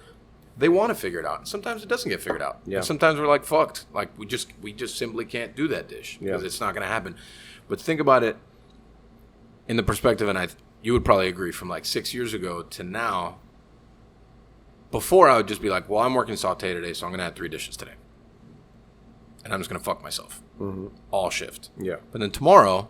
they want to figure it out. Sometimes it doesn't get figured out. Yeah. And sometimes we're like, fucked. Like we just simply can't do that dish because Yeah. it's not going to happen. But think about it in the perspective, and you would probably agree, from like 6 years ago to now. Before I would just be like, well, I'm working saute today, so I'm going to have 3 dishes today. And I'm just going to fuck myself all shift. Yeah. But then tomorrow,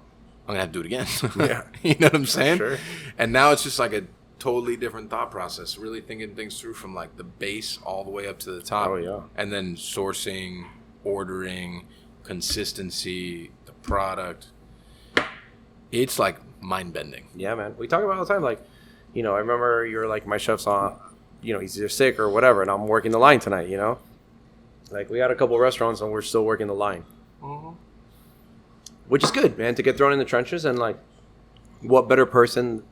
I'm going to have to do it again. Yeah. You know what I'm saying? Sure. And now it's just like a totally different thought process, really thinking things through from like the base all the way up to the top. Oh, yeah. And then sourcing, ordering, consistency, the product. It's like mind-bending. Yeah, man. We talk about it all the time. Like, I remember you're like, my chef's on, he's either sick or whatever, and I'm working the line tonight, Like, we had a couple restaurants and we're still working the line. Which is good, man, to get thrown in the trenches. And, like, what better person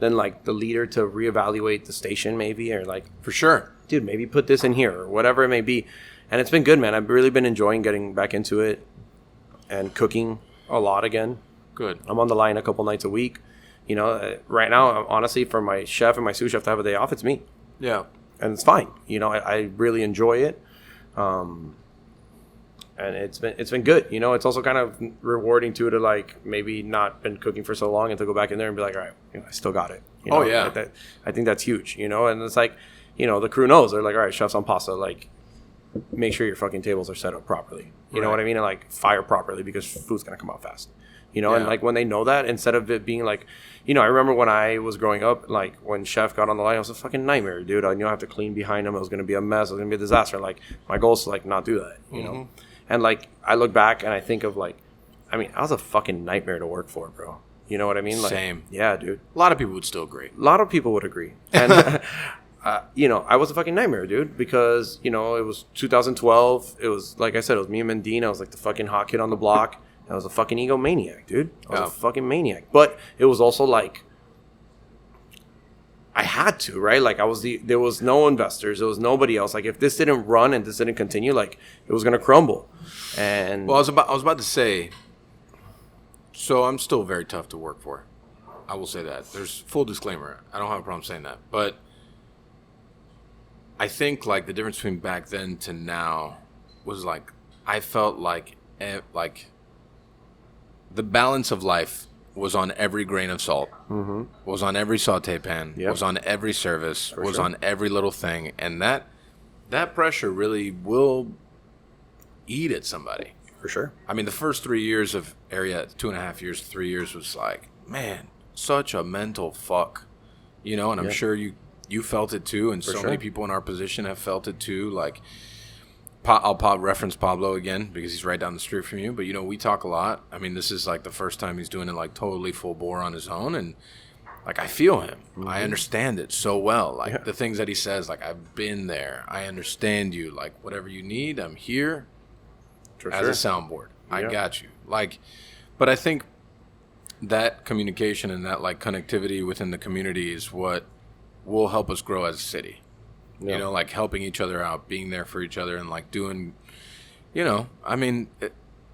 than, like, the leader to reevaluate the station, maybe? Or, like, For sure. dude, maybe put this in here or whatever it may be. And it's been good, man. I've really been enjoying getting back into it and cooking a lot again. Good. I'm on the line a couple nights a week. Right now, honestly, for my chef and my sous chef to have a day off, it's me. Yeah. And it's fine. I really enjoy it. And it's been good. It's also kind of rewarding too to like maybe not been cooking for so long and to go back in there and be like, all right, I still got it. Oh, yeah. I think that's huge. And it's like, the crew knows. They're like, all right, chef's on pasta. Like, make sure your fucking tables are set up properly. You know Right. what I mean? And like fire properly because food's gonna come out fast. And Yeah. like when they know that, instead of it being like, I remember when I was growing up, like when chef got on the line, it was a fucking nightmare, dude. I have to clean behind him. It was gonna be a mess. It was gonna be a disaster. Like my goal is to like not do that. And like I look back and I think of like, I was a fucking nightmare to work for, bro. You know what I mean? Like, Same. Yeah, dude. A lot of people would still agree. A lot of people would agree. And, I was a fucking nightmare, dude, because, it was 2012. It was, like I said, it was me and Mendina. I was like the fucking hot kid on the block. I was a fucking egomaniac, dude. I was Yeah. a fucking maniac. But it was also like, I had to, right? Like there was no investors. There was nobody else. Like if this didn't run and this didn't continue, like it was going to crumble. And Well, I was about to say, so I'm still very tough to work for. I will say that. There's full disclaimer. I don't have a problem saying that. But I think like the difference between back then to now was like I felt like the balance of life was on every grain of salt, was on every saute pan, Yep. was on every service, was sure. on every little thing. And that pressure really will eat at somebody. For sure. I mean, the first 3 years of area, 2.5 years, 3 years was like, man, such a mental fuck, you know. And I'm sure you felt it too, and so sure. many people in our position have felt it too. Like, I'll reference Pablo again because he's right down the street from you. But you know, we talk a lot. I mean, this is like the first time he's doing it like totally full bore on his own, and like I feel him. I understand it so well. Like the things that he says, like I've been there. I understand you. Like whatever you need, I'm here. For As sure. a soundboard. I Yeah. got you. Like, but I think that communication and that like connectivity within the community is what will help us grow as a city. Yeah. You know, like helping each other out, being there for each other, and like doing, you know, I mean,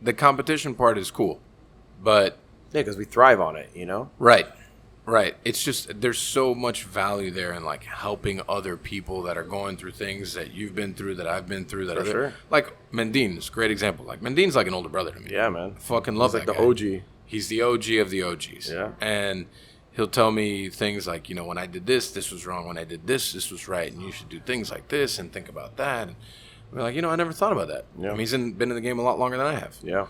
the competition part is cool, but Yeah, because we thrive on it, you know? right. It's just there's so much value there in like helping other people that are going through things that you've been through, that I've been through, that For other sure. like Mendin's a great example. Like Mendin's like an older brother to me. Yeah, man. Fucking love He's like that the guy. OG. He's the OG of the OGs. Yeah. And he'll tell me things like, you know, when I did this was wrong. When I did this was right. And you should do things like this and think about that. And we're like, you know, I never thought about that. Yeah. I mean, he's been in the game a lot longer than I have. Yeah.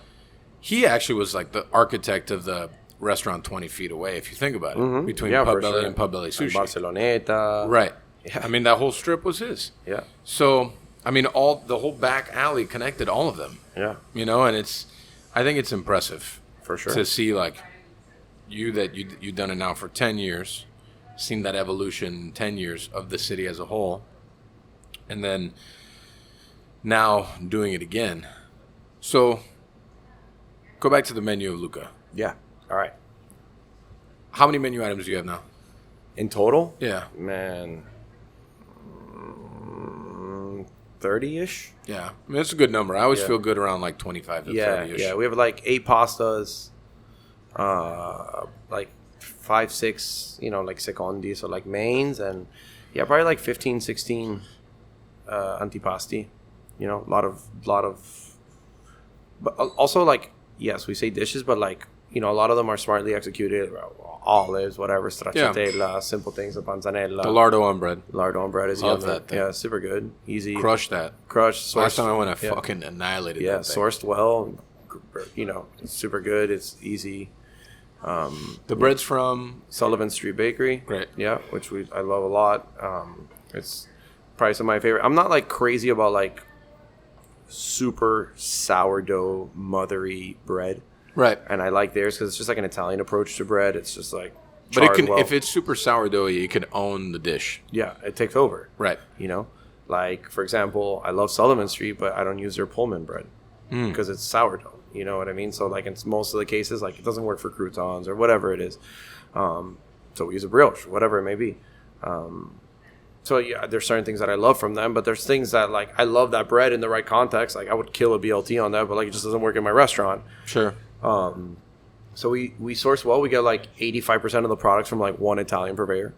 He actually was like the architect of the restaurant 20 feet away, if you think about it, between Yeah, Pub for Belly sure. and Pub Belly Like Sushi. Barceloneta. Right. Yeah. I mean, that whole strip was his. Yeah. So, I mean, the whole back alley connected all of them. Yeah. You know, and I think it's impressive. For sure. To see like you've done it now for 10 years, seen that evolution in 10 years of the city as a whole, and then now doing it again. So go back to the menu of Luca. Yeah. All right. How many menu items do you have now? In total? Yeah. Man. 30-ish? Yeah. I mean, it's a good number. I always Yeah. feel good around like 25 to Yeah. 30-ish. Yeah. We have like 8 pastas, like 5, 6, you know, like secondi, so like mains, and yeah, probably like 15, 16 antipasti. You know, a lot of, but also like, yes, we say dishes, but like, you know, a lot of them are smartly executed. Olives, whatever, stracciatella, simple things, a panzanella. The lardo on bread. Lardo on bread is Love yummy. that thing. Yeah, super good, easy. Crush that. Crushed, Last sourced. time I went, I yeah. fucking annihilated Yeah, that thing. sourced well. You know, it's super good. It's easy. The bread's from... Sullivan Street Bakery. Great. Yeah, which I love a lot. It's probably some of my favorite. I'm not like crazy about like super sourdough mothery bread, Right. and I like theirs because it's just like an Italian approach to bread. It's just like, But it charred can, well. if it's super sourdoughy, it could own the dish. Yeah, it takes over. Right. You know, like for example, I love Sullivan Street, but I don't use their Pullman bread because it's sourdough. You know what I mean? So like in most of the cases, like it doesn't work for croutons or whatever it is. So we use a brioche, whatever it may be. So yeah, there's certain things that I love from them, but there's things that like I love that bread in the right context. Like I would kill a BLT on that, but like it just doesn't work in my restaurant. Sure. So we source well. We get like 85% of the products from like one Italian purveyor,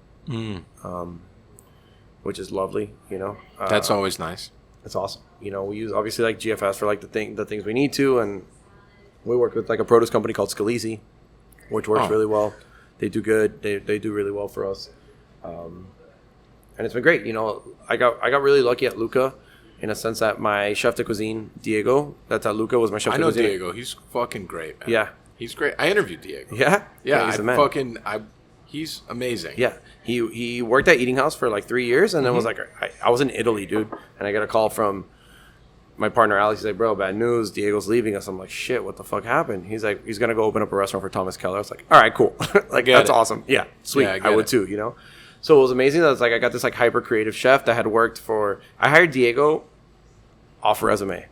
which is lovely. You know, That's always nice. it's awesome. You know, we use obviously like GFS for like the things we need to, and we work with like a produce company called Scalisi, which works really well. They do good. They do really well for us, and it's been great. You know, I got really lucky at Luca, in a sense that my chef de cuisine Diego, that's at Luca, was my chef I de know cuisine. Diego. He's fucking great, man. Yeah. He's great. I interviewed Diego. Yeah, Yeah, he's I the man. fucking... he's amazing. Yeah, he worked at Eating House for like 3 years, and then was like, I was in Italy, dude, and I got a call from my partner Alex. He's like, bro, bad news, Diego's leaving us. I'm like, shit, what the fuck happened? He's like, he's gonna go open up a restaurant for Thomas Keller. I was like, all right, cool, like Get that's it. awesome. Yeah, sweet, Yeah, I I get would it. too, you know. So it was amazing that it's like I got this like hyper creative chef that had worked for. I hired Diego off resume.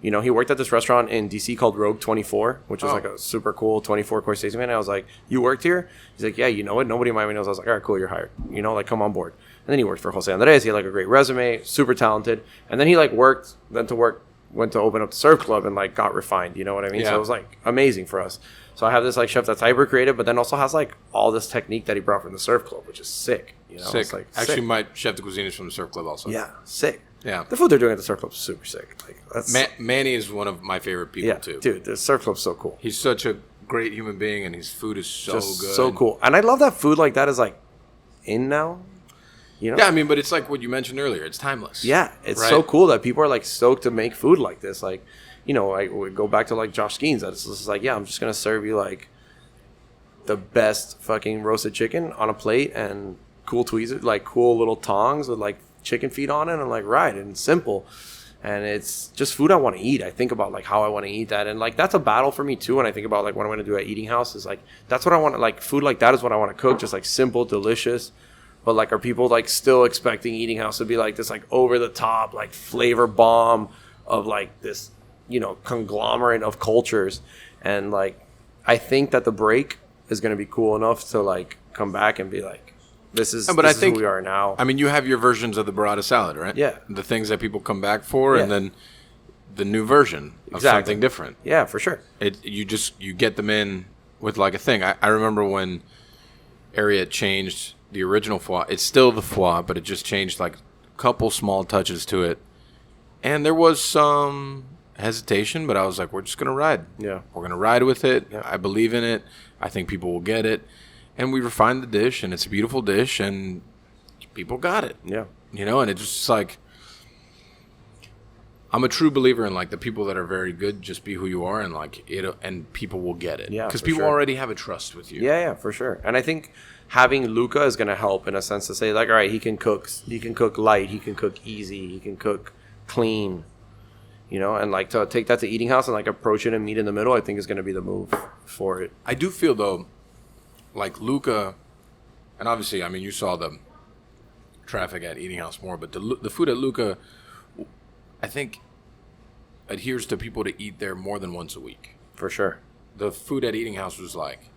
You know, he worked at this restaurant in DC called Rogue 24, which was Oh. like a super cool 24-course tasting menu. I was like, you worked here? He's like, yeah, you know what? Nobody in Miami knows. I was like, all right, cool, you're hired. You know, like, come on board. And then he worked for Jose Andres. He had like a great resume, super talented. And then he like went to open up the Surf Club and like got refined. You know what I mean? Yeah. So it was like amazing for us. So I have this like chef that's hyper creative, but then also has like all this technique that he brought from the Surf Club, which is sick. You know, Sick. It's, like, Actually, sick. my chef de cuisine is from the Surf Club also. Yeah, sick. Yeah. The food they're doing at the Surf Club is super sick. Like that's Manny is one of my favorite people, yeah, too. dude. The Surf Club's so cool. He's such a great human being, and his food is so Just good. so cool. And I love that food like that is like in now. You know? Yeah, I mean, but it's like what you mentioned earlier. It's timeless. Yeah, it's right? so cool that people are like stoked to make food like this. Like, you know, I would go back to like Josh Skeens. That's just like, yeah, I'm just gonna serve you like the best fucking roasted chicken on a plate and cool tweezers, like cool little tongs with like chicken feet on it, and like right, and it's simple. And it's just food I want to eat. I think about like how I want to eat that, and like that's a battle for me too. When I think about like what I'm going to do at Eating House, is like that's what I want. Like food like that is what I want to cook, just like simple, delicious. But like, are people like still expecting Eating House to be like this like over the top like flavor bomb of like this, you know, conglomerate of cultures? And like, I think that the break is going to be cool enough to like come back and be like, this is, but this I is think who we are now. I mean, you have your versions of the burrata salad, right? Yeah. The things that people come back for, Yeah. and then the new version of Exactly. something different. Yeah, for sure. You get them in with like a thing. I remember when Ariat changed the original foie. It's still the foie, but it just changed like a couple small touches to it. And there was some hesitation, but I was like, we're just going to ride. Yeah. We're going to ride with it. Yeah. I believe in it. I think people will get it. And we refined the dish, and it's a beautiful dish, and people got it. Yeah. You know, and it's just like, I'm a true believer in like the people that are very good, just be who you are, and like and people will get it. Yeah, because for people sure. already have a trust with you. Yeah, for sure. And I think having Luca is going to help in a sense to say like, all right, he can cook light, he can cook easy, he can cook clean, you know, and like to take that to Eating House and like approach it and meet in the middle, I think is going to be the move for it. I do feel though, like Luca, and obviously, I mean, you saw the traffic at Eating House more, but the food at Luca, I think, adheres to people to eat there more than once a week. For sure. The food at Eating House was like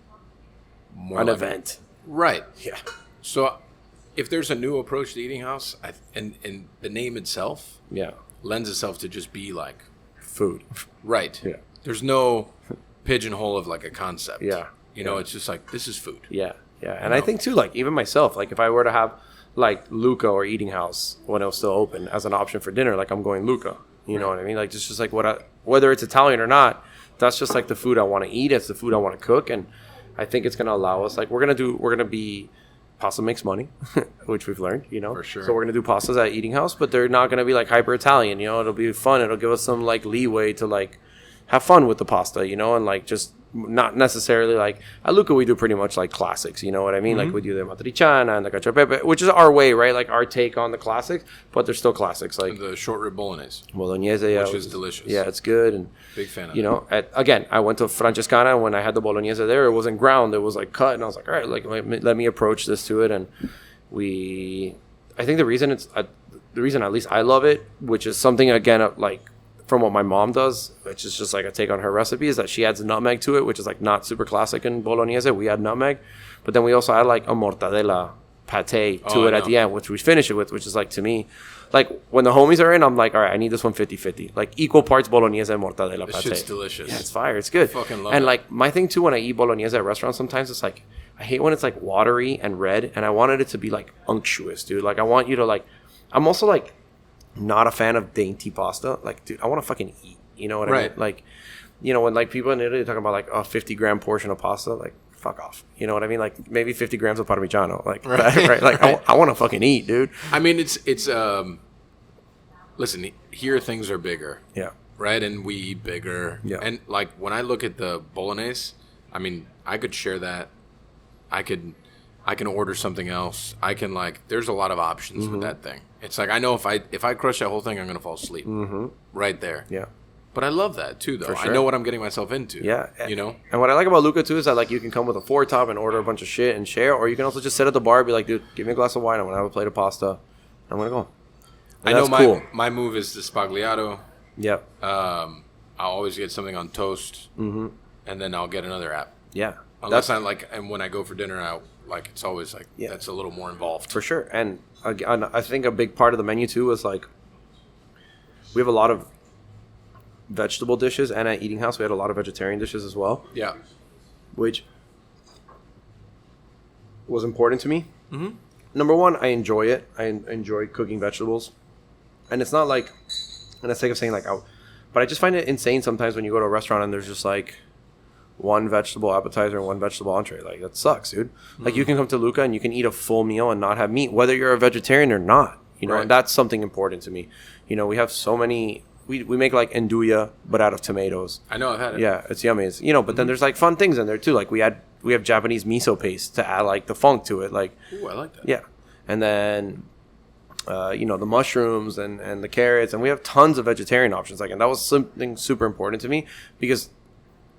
more An like event. right? Yeah. So, if there's a new approach to Eating House, and the name itself Yeah. lends itself to just be like Food. right. Yeah. There's no pigeonhole of like a concept. Yeah. You know, it's just like this is food. Yeah. Yeah. And I think too, like even myself, like if I were to have like Luca or Eating House when it was still open as an option for dinner, like I'm going Luca. You know what I mean? Like just like whether it's Italian or not, that's just like the food I want to eat. It's the food I want to cook, and I think it's gonna allow us. Like we're gonna be pasta makes money, which we've learned. You know, For sure. So we're gonna do pastas at Eating House, but they're not gonna be like hyper Italian. You know, it'll be fun. It'll give us some like leeway to like have fun with the pasta. You know, and like just not necessarily like at Luca we do pretty much like classics. You know what I mean? Like we do the matriciana and the cacio e pepe, which is our way, right? Like our take on the classics, but they're still classics. Like The short rib bolognese, bolognese, yeah, which is delicious. Yeah, it's good. And Big fan of you know, again, I went to Francescana when I had the bolognese there. It wasn't ground; it was like cut, and I was like, all right, like let me approach this to it. And I think the reason at least I love it, which is something again like from what my mom does, which is just like a take on her recipe, is that she adds nutmeg to it, which is like not super classic in bolognese. We add nutmeg, but then we also add like a mortadella pate to it at the end, which we finish it with, which is like to me, like when the homies are in, I'm like, all right, I need this one 50-50, like equal parts bolognese and mortadella This pate. shit's delicious. Yeah, it's fire. It's good. Fucking love and it. like my thing too when I eat bolognese at restaurants, sometimes it's like I hate when it's like watery and red, and I wanted it to be like unctuous, dude. Like I want you to like. I'm also like not a fan of dainty pasta. Like, dude, I want to fucking eat. You know what I mean? Right. Like, you know, when like people in Italy talk about like a 50-gram portion of pasta, like fuck off. You know what I mean? Like maybe 50 grams of parmigiano. Like right? Like I want to fucking eat, dude. I mean, it's listen, here things are bigger. Yeah. Right, and we eat bigger. Yeah. And like when I look at the bolognese, I mean, I could share that. I can order something else. I can like. There's a lot of options with that thing. It's like I know if I crush that whole thing, I'm gonna fall asleep. Right there. Yeah. But I love that too, though. For I sure. know what I'm getting myself into. Yeah. You know. And what I like about Luca too is that like you can come with a 4-top and order a bunch of shit and share, or you can also just sit at the bar and be like, dude, give me a glass of wine. I'm gonna have a plate of pasta. I'm gonna go. And I know that's cool. my move is the spagliato. Yep. I'll always get something on toast, and then I'll get another app. Yeah. Unless I like, and when I go for dinner out, like it's always like that's a little more involved. For sure. And again, I think a big part of the menu too is like we have a lot of vegetable dishes, and at Eating House we had a lot of vegetarian dishes as well, Yeah. which was important to me. Number one, I enjoy it. I enjoy cooking vegetables, and it's not like, and the sake of saying like, but I just find it insane sometimes when you go to a restaurant and there's just like one vegetable appetizer and one vegetable entree. Like, that sucks, dude. Like, you can come to Luca and you can eat a full meal and not have meat, whether you're a vegetarian or not. You know, Right. and that's something important to me. You know, we have so many. We make like andouille, but out of tomatoes. I know I've had it. Yeah, it's yummy. It's, you know, but then there's like fun things in there too. Like we have Japanese miso paste to add like the funk to it. Like, Ooh, I like that. yeah, and then you know, the mushrooms and the carrots, and we have tons of vegetarian options. Like, and that was something super important to me because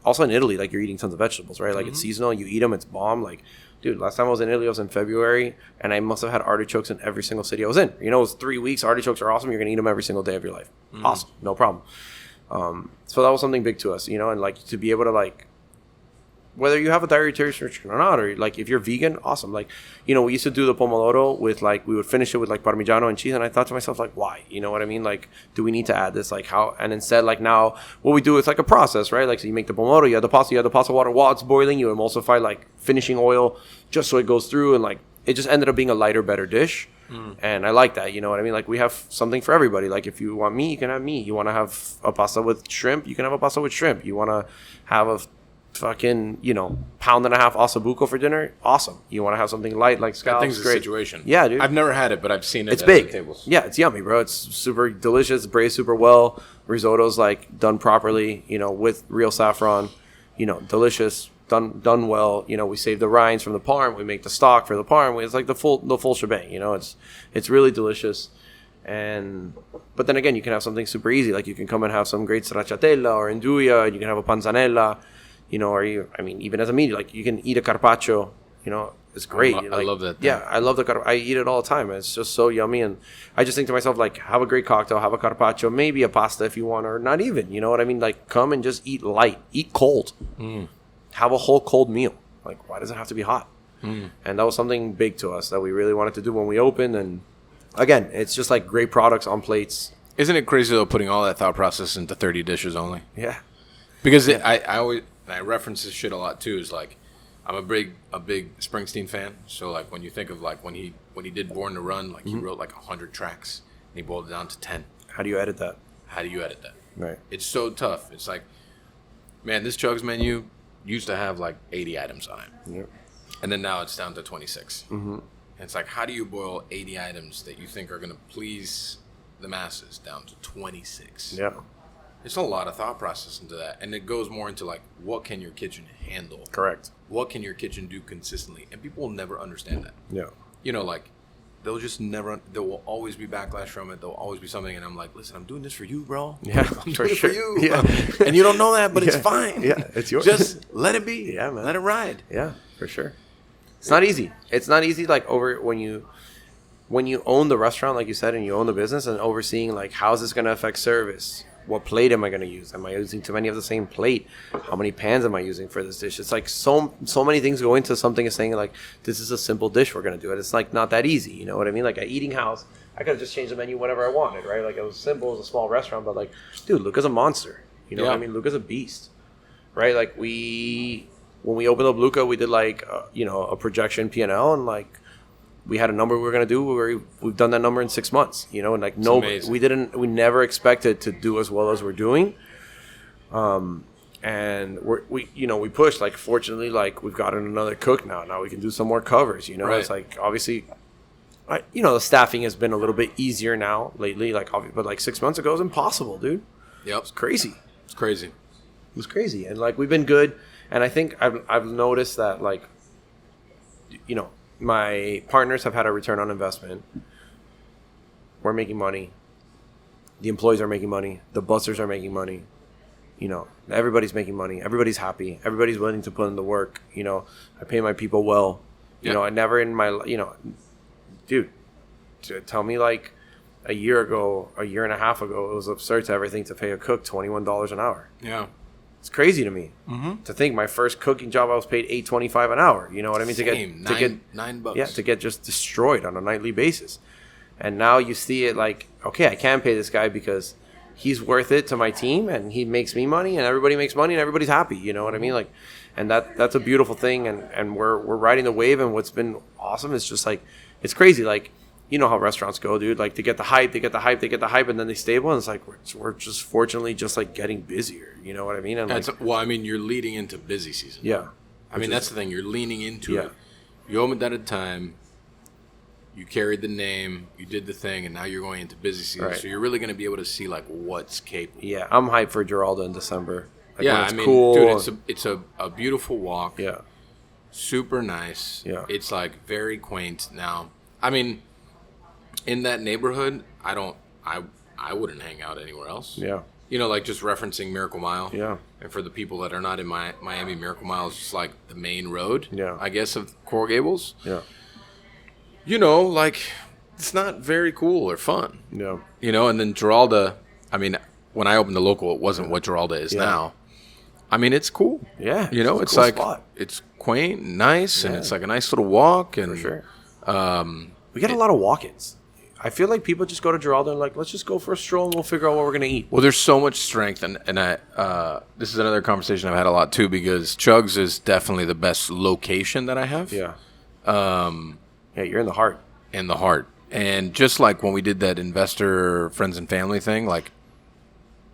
also in Italy, like, you're eating tons of vegetables, right? Like, it's seasonal. You eat them. It's bomb. Like, dude, last time I was in Italy, I was in February, and I must have had artichokes in every single city I was in. You know, it was 3 weeks. Artichokes are awesome. You're going to eat them every single day of your life. Awesome. No problem. So that was something big to us, you know, and, like, to be able to, like, whether you have a dietary restriction or not, or, like, if you're vegan, awesome. Like, you know, we used to do the pomodoro with, like, we would finish it with, like, Parmigiano and cheese, and I thought to myself, like, why? You know what I mean? Like, do we need to add this? Like, how? And instead, like, now, what we do is, like, a process, right? Like, so you make the pomodoro, you have the pasta water while it's boiling, you emulsify, like, finishing oil just so it goes through, and, like, it just ended up being a lighter, better dish. And I like that, you know what I mean? Like, we have something for everybody. Like, if you want meat, you can have meat. You want to have a pasta with shrimp, you can have a pasta with shrimp. You want to have a fucking, you know, pound and a half ossobuco for dinner, awesome. You want to have something light like That scallops, thing's a great. situation. Yeah, dude. I've never had it, but I've seen it. It's at big. other tables. Yeah, it's yummy, bro. It's super delicious, braised super well. Risotto's like done properly, you know, with real saffron, you know, delicious, done well. You know, we save the rinds from the parm, we make the stock for the parm. It's like the full shebang, you know. It's really delicious. But then again, you can have something super easy, like you can come and have some great stracciatella or andouille, and you can have a panzanella, you know, even as a meat, like you can eat a carpaccio, you know, it's great. I love that thing. Yeah, I love I eat it all the time. It's just so yummy, and I just think to myself, like, have a great cocktail, have a carpaccio, maybe a pasta if you want, or not even, you know what I mean? Like, come and just eat light, eat cold, have a whole cold meal. Like, why does it have to be hot? And that was something big to us that we really wanted to do when we opened. And again, it's just like great products on plates. Isn't it crazy though, putting all that thought process into 30 dishes only? Yeah. Because I always, and I reference this shit a lot too. Is like, I'm a big Springsteen fan. So like, when you think of like when he did Born to Run, like he wrote like 100 tracks and he boiled it down to 10. How do you edit that? How do you edit that? Right. It's so tough. It's like, man, this Chugs menu used to have like 80 items on it, Yep. and then now it's down to 26. And it's like, how do you boil 80 items that you think are going to please the masses down to 26? Yeah. It's a lot of thought process into that. And it goes more into like, what can your kitchen handle? Correct. What can your kitchen do consistently? And people will never understand that. Yeah. You know, like, they'll just never, there will always be backlash from it. There'll always be something. And I'm like, listen, I'm doing this for you, bro. Yeah, I'm for doing sure. it for you. Yeah. And you don't know that, but it's Yeah. fine. Yeah, it's yours. Just let it be. Yeah, man. Let it ride. Yeah, for sure. It's not easy. It's not easy, like, over when you own the restaurant, like you said, and you own the business, and overseeing, like, how's this going to affect service? What plate am I going to use? Am I using too many of the same plate? How many pans am I using for this dish? It's like so many things go into something as saying, like, this is a simple dish, we're going to do it. It's like not that easy, you know what I mean? Like at Eating House, I could have just changed the menu whenever I wanted, right? Like, it was simple, it was a small restaurant, but like, dude, Luca's a monster. You know what I mean? Luca's a beast, right? Like, when we opened up Luca, we did like, a projection P&L, and like, we had a number we were going to do. We've done that number in 6 months, you know, and like, we never expected to do as well as we're doing. And we pushed, like, fortunately, like, we've gotten another cook now. Now we can do some more covers, you know. Right. It's like, obviously, the staffing has been a little bit easier now lately, like, but like 6 months ago, it was impossible, dude. Yep. It's crazy. It's crazy. It was crazy. And like, we've been good. And I think I've noticed that, like, my partners have had a return on investment. We're making money. The employees are making money. The bussers are making money. You know, everybody's making money. Everybody's happy. Everybody's willing to put in the work. You know, I pay my people well. You know, I never in my, dude, tell me, like, a year and a half ago, it was absurd to ever think to pay a cook $21 an hour. Yeah. It's crazy to me to think my first cooking job I was paid $8.25 an hour. You know what I mean? Same. To get $9. Yeah, to get just destroyed on a nightly basis. And now you see it like, okay, I can pay this guy because he's worth it to my team, and he makes me money, and everybody makes money, and everybody's happy. You know what I mean? Like, and that's a beautiful thing, and we're riding the wave. And what's been awesome is just like, it's crazy. Like, you know how restaurants go, dude. Like, they get the hype, and then they stable, and it's like we're just fortunately just like getting busier. You know what I mean? And like, well, I mean, you're leading into busy season. yeah, I mean, that's the thing. You're leaning into Yeah. it. You opened at a time. You carried the name. You did the thing, and now you're going into busy season. Right. So you're really going to be able to see like what's capable. yeah. I'm hyped for Giralda in December. Like, Yeah, when it's I mean, cool. dude, it's a beautiful walk. yeah, Super nice. Yeah. It's like very quaint. Now, I mean, in that neighborhood, I wouldn't hang out anywhere else. yeah, You know, like just referencing Miracle Mile. yeah. And for the people that are not in Miami, Miracle Mile is just like the main road, Yeah. I guess, of Coral Gables. Yeah. You know, like, it's not very cool or fun. Yeah. You know, and then Giralda, I mean, when I opened the local, it wasn't what Giralda is Yeah. now. I mean, it's cool. Yeah. You know, a it's cool like, spot. it's quaint and nice, and Yeah. it's like a nice little walk. And, For sure. We get a lot of walk-ins. I feel like people just go to Giralda and like, let's just go for a stroll and we'll figure out what we're gonna eat. Well, there's so much strength, and this is another conversation I've had a lot too, because Chugs is definitely the best location that I have. Yeah. Yeah, you're in the heart. In the heart. And just like when we did that investor friends and family thing, like,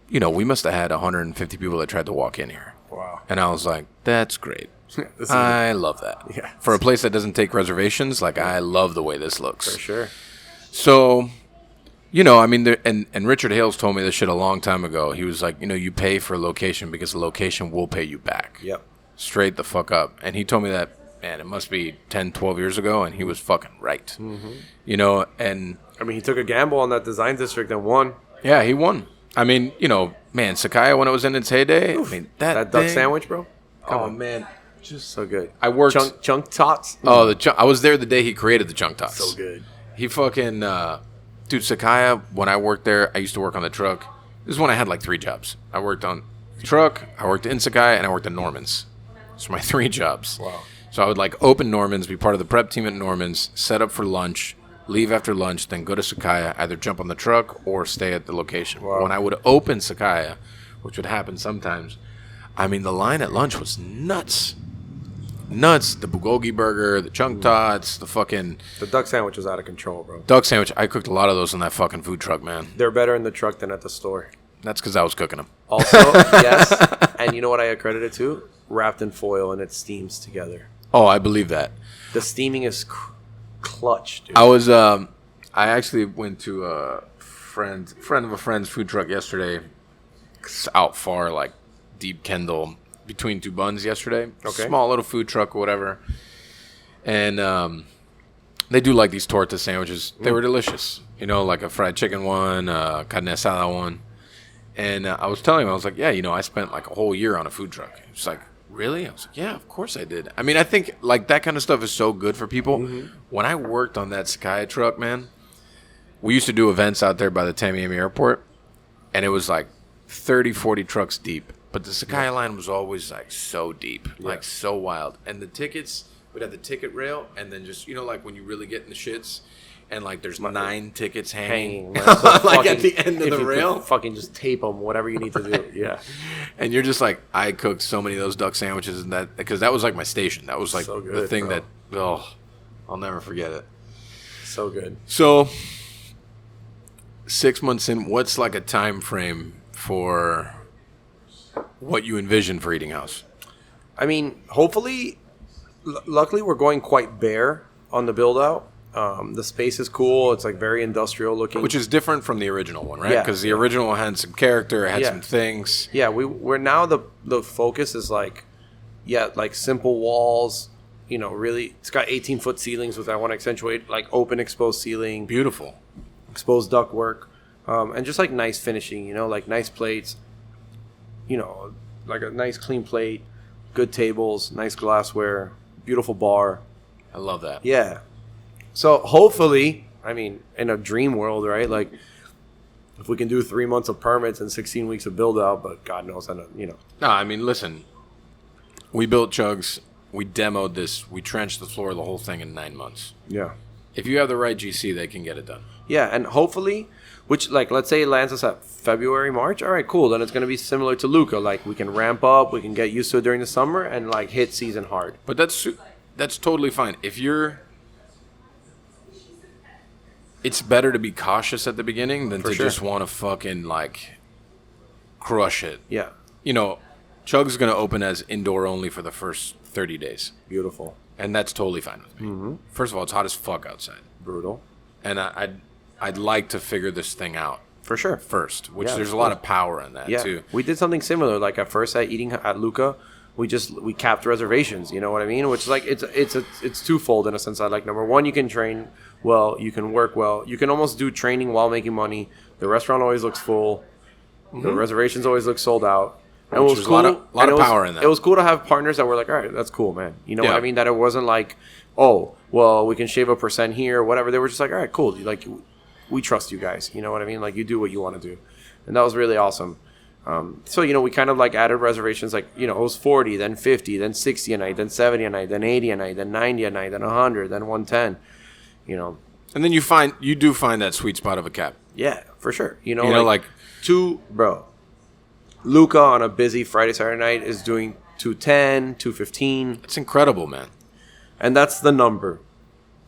you know, we must have had 150 people that tried to walk in here. Wow. And I was like, that's great. This is I love that. Yeah. For a place that doesn't take reservations, like, I love the way this looks. for sure. So, you know, I mean, and Richard Hales told me this shit a long time ago. He was like, you know, you pay for a location because the location will pay you back. Yep. Straight the fuck up. And he told me that, man, it must be 10, 12 years ago, and he was fucking right. Mm-hmm. You know, and I mean, he took a gamble on that design district and won. yeah, he won. I mean, you know, man, Sakaya, when it was in its heyday, I mean, That duck thing- sandwich, bro. Oh, man. Just So good. I worked. Chunk tots. Oh, I was there the day he created the chunk tots. So good. He fucking, dude, Sakaya, when I worked there, I used to work on the truck. This is when I had like 3 jobs. I worked on the truck, I worked in Sakaya, and I worked at Norman's. Those were my 3 jobs. Wow. So I would like open Norman's, be part of the prep team at Norman's, set up for lunch, leave after lunch, then go to Sakaya, either jump on the truck or stay at the location. Wow. When I would open Sakaya, which would happen sometimes, I mean, the line at lunch was nuts. Nuts. The bulgogi burger, the chunk tots, the fucking The duck sandwich was out of control, bro. duck sandwich. I cooked a lot of those in that fucking food truck, man. They're better in the truck than at the store. That's because I was cooking them. Also, yes. And you know what I accredit it to? Wrapped in foil and it steams together. Oh, I believe that. The steaming is clutch, dude. I was, I actually went to a friend of a friend's food truck yesterday. It's out far, like Deep Kendall, between 2 buns yesterday. Okay. Small little food truck or whatever. And they do like these torta sandwiches. They were delicious. You know, like a fried chicken one, carne asada one. And I was telling him, I was like, yeah, you know, I spent like a whole year on a food truck. He was like, really? I was like, yeah, of course I did. I mean, I think like that kind of stuff is so good for people. When I worked on that Sky truck, man, we used to do events out there by the Tamiami airport, and it was like 30, 40 trucks deep. But the Sakai line was always like so deep, like so wild. And the tickets, we'd have the ticket rail, and then just, you know, like when you really get in the shits, and like there's 9 tickets hanging, man. So like fucking- at the end of if the you rail. could fucking just tape them, whatever you need to do. Yeah. And you're just like, I cooked so many of those duck sandwiches, and that, because that was like my station. That was like So the good, thing bro. that, oh, I'll never forget it. So good. So 6 months in, what's like a time frame for what you envision for Eating House? I mean, hopefully, luckily we're going quite bare on the build out. The space is cool. It's like very industrial looking. Which is different from the original one, right? Yeah. Because the original one had some character, it had Yeah. some things. Yeah, we're now the focus is like, like simple walls. You know, really, it's got 18-foot ceilings, which I want to accentuate, like open exposed ceiling, Beautiful. exposed duct work, and just like nice finishing. You know, like nice plates. You know, like a nice clean plate, good tables, nice glassware, beautiful bar. I love that. Yeah. So hopefully, I mean, in a dream world, right? Like, if we can do 3 months of permits and 16 weeks of build out, but God knows, I don't, you know. No, I mean, listen. We built Chugs. We demoed this. We trenched the floor of the whole thing in 9 months. Yeah. If you have the right GC, they can get it done. Yeah, and hopefully, which, like, let's say it lands us at February, March. All right, cool. Then it's going to be similar to Luca. Like, we can ramp up, we can get used to it during the summer, and, like, hit season hard. But that's totally fine. If you're it's better to be cautious at the beginning than to just want to fucking like crush it. Yeah. You know, Chug's going to open as indoor only for the first 30 days. Beautiful. And that's totally fine with me. Mm-hmm. First of all, it's hot as fuck outside. Brutal. And I'd like to figure this thing out. For sure. First, which there's a lot of power in that too. We did something similar. Like at first at eating at Luca, we capped reservations, you know what I mean? Which is like it's twofold in a sense. Like number one, you can train well, you can work well. You can almost do training while making money. The restaurant always looks full. Mm-hmm. The reservations always look sold out. And Which it was cool. a lot of power in that. It was cool to have partners that were like, all right, that's cool, man. You know what I mean? That it wasn't like, oh, well, we can shave a % here, whatever. They were just like, all right, cool. Like, we trust you guys. You know what I mean? Like, you do what you want to do. And that was really awesome. So, you know, we kind of like added reservations. Like, you know, it was 40, then 50, then 60 a night, then 70 a night, then 80 a night, then 90 a night, then 100, then 110. You know. And then you do find that sweet spot of a cap. Yeah, for sure. You know, like bro. Luca on a busy Friday, Saturday night is doing 210, 215. It's incredible, man. And that's the number.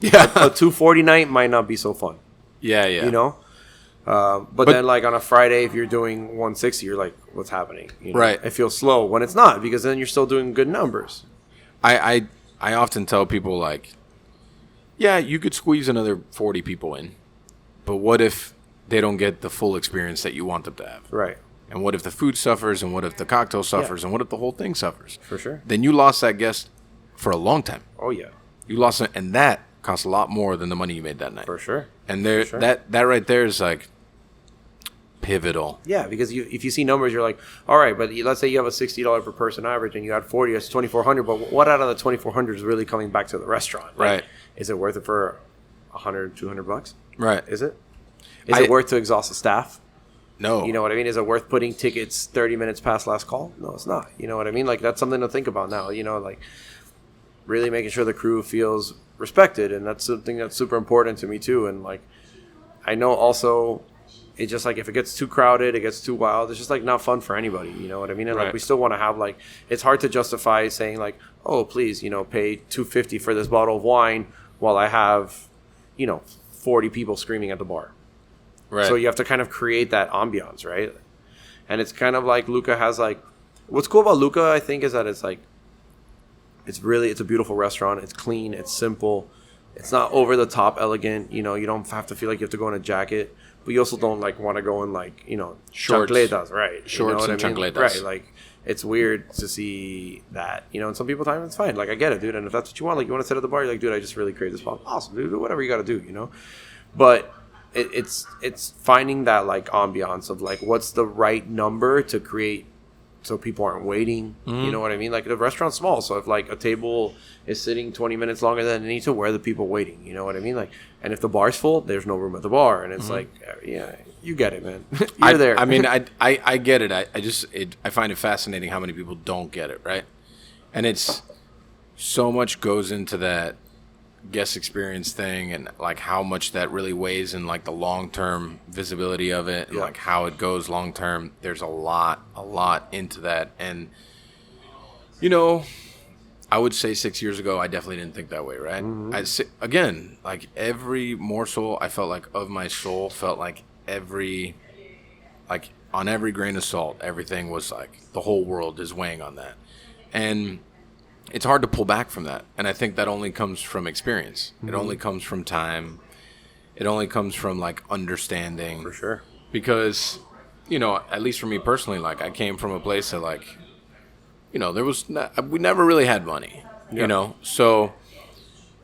Yeah. A 240 night might not be so fun. Yeah. You know? But then, like, on a Friday, if you're doing 160, you're like, what's happening? You know? Right. It feels slow when it's not, because then you're still doing good numbers. I often tell people, like, yeah, you could squeeze another 40 people in, but what if they don't get the full experience that you want them to have? Right. And what if the food suffers, and what if the cocktail suffers, and what if the whole thing suffers? For sure. Then you lost that guest for a long time. Oh, yeah. You lost it, and that costs a lot more than the money you made that night. For sure. And that right there is like pivotal. Yeah, because if you see numbers, you're like, all right, but let's say you have a $60 per person average, and you had 40, that's $2,400. But what out of the $2,400 is really coming back to the restaurant? Like, right. Is it worth it for $100, $200? Right. Is it? Is it worth to exhaust the staff? No. You know what I mean? Is it worth putting tickets 30 minutes past last call? No, it's not. You know what I mean? Like, that's something to think about now. You know, like, really making sure the crew feels respected. And that's something that's super important to me, too. And, like, I know also it's just, like, if it gets too crowded, it gets too wild, it's just, like, not fun for anybody. You know what I mean? And, like, we still want to have, like, it's hard to justify saying, like, oh, please, you know, pay $250 for this bottle of wine while I have, you know, 40 people screaming at the bar. Right. So you have to kind of create that ambiance, right? And it's kind of like Luca has like, what's cool about Luca, I think, is that it's like, it's a beautiful restaurant. It's clean. It's simple. It's not over the top elegant. You know, you don't have to feel like you have to go in a jacket, but you also don't like want to go in like, you know, shorts, chancletas, right? Shorts you know what and I mean? chancletas. Right. Like, it's weird to see that, you know, and some people time it's fine. Like, I get it, dude. And if that's what you want, like, you want to sit at the bar, you're like, dude, I just really crave this spot. Awesome, dude. Do whatever you got to do, you know? But it's finding that like ambiance of like what's the right number to create so people aren't waiting. Mm-hmm. You know what I mean? Like, the restaurant's small, so if like a table is sitting 20 minutes longer than it needs to, where are the people waiting? You know what I mean? Like, and if the bar's full, there's no room at the bar, and it's like, yeah, you get it, man. You're there. I mean, I get it. I find it fascinating how many people don't get it, right? And it's so much goes into that guest experience thing, and like how much that really weighs in like the long-term visibility of it, and like how it goes long-term. There's a lot into that. And you know, I would say 6 years ago I definitely didn't think that way, right? Again, like every morsel I felt like of my soul felt like on every grain of salt, everything was like the whole world is weighing on that. And it's hard to pull back from that. And I think that only comes from experience. Mm-hmm. It only comes from time. It only comes from, like, understanding. For sure. Because, you know, at least for me personally, like, I came from a place that, like, you know, we never really had money, you know? So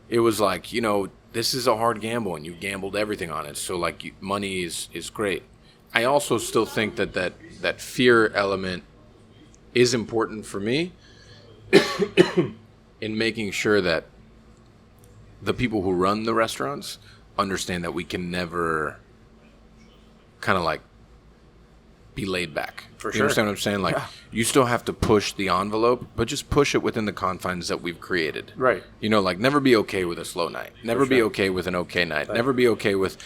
it was like, you know, this is a hard gamble, and you gambled everything on it. So, like, money is great. I also still think that fear element is important for me. In making sure that the people who run the restaurants understand that we can never kind of like be laid back. For You understand what I'm saying? Like, you still have to push the envelope, but just push it within the confines that we've created. Right. You know, like, never be okay with a slow night. Never be okay with an okay night. Never be okay with,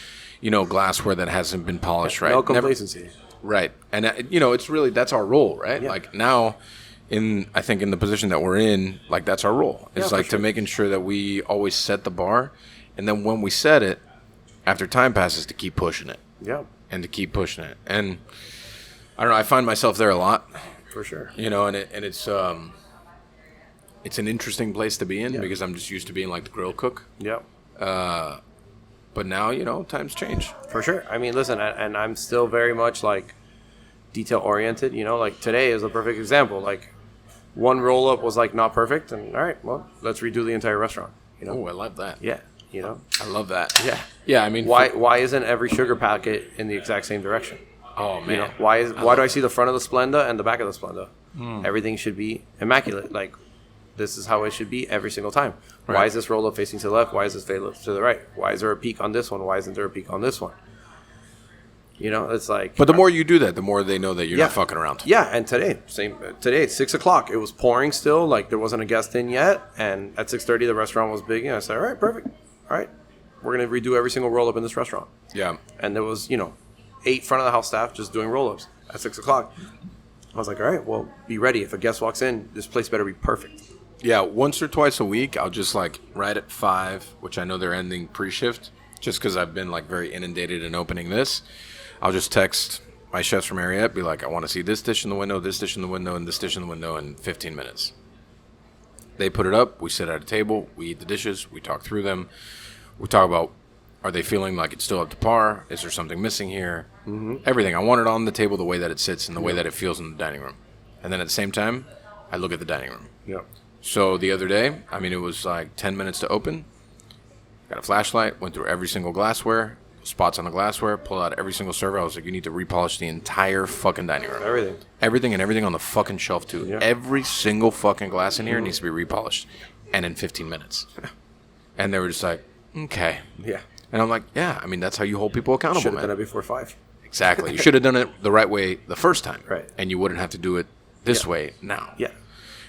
you know, glassware that hasn't been polished right. No complacency. Right. And, you know, it's really, that's our role, right? Yeah. Like, now, I think in the position that we're in, like, that's our role. It's like to making sure that we always set the bar, and then when we set it, after time passes to keep pushing it. Yeah, And to keep pushing it. And I don't know, I find myself there a lot. for sure. You know, and it's an interesting place to be in because I'm just used to being like the grill cook. Yeah, But now, you know, times change. for sure. I mean, listen, and I'm still very much like detail oriented. You know, like today is a perfect example. Like one roll up was like not perfect, and all right, well, let's redo the entire restaurant. You know, Oh, I love that. yeah, you know, I love that. yeah. Yeah, I mean, Why isn't every sugar packet in the exact same direction? oh, man. You know, why do I see the front of the Splenda and the back of the Splenda? Everything should be immaculate. Like this is how it should be every single time. Why Right. is this roll up facing to the left? Why is this facing to the right? Why is there a peak on this one? Why isn't there a peak on this one? You know, it's like. But the more you do that, the more they know that you're Yeah. not fucking around. Yeah, and today at 6:00, it was pouring still. Like there wasn't a guest in yet, and at 6:30 the restaurant was big. And I said, all right, perfect. All right, we're gonna redo every single roll up in this restaurant. Yeah. And there was 8 front of the house staff just doing roll ups at 6:00. I was like, all right, well, be ready. If a guest walks in, this place better be perfect. Yeah, once or twice a week, I'll just like right at 5, which I know they're ending pre-shift, just because I've been like very inundated in opening this. I'll just text my chefs from Ariette, be like, I want to see this dish in the window, this dish in the window, and this dish in the window in 15 minutes. They put it up, we sit at a table, we eat the dishes, we talk through them, we talk about, are they feeling like it's still up to par? Is there something missing here? Everything. I want it on the table the way that it sits and the way that it feels in the dining room. And then at the same time, I look at the dining room. Yeah. So the other day, I mean, it was like 10 minutes to open. Got a flashlight, went through every single glassware, spots on the glassware, pulled out every single server. I was like, you need to repolish the entire fucking dining room. Everything. Everything and everything on the fucking shelf, too. Yeah. Every single fucking glass in here needs to be repolished. And in 15 minutes. And they were just like, okay. Yeah. And I'm like, yeah, I mean, that's how you hold people accountable, Should have man. done it before 5. Exactly. You should have done it the right way the first time. Right. And you wouldn't have to do it this way now. Yeah.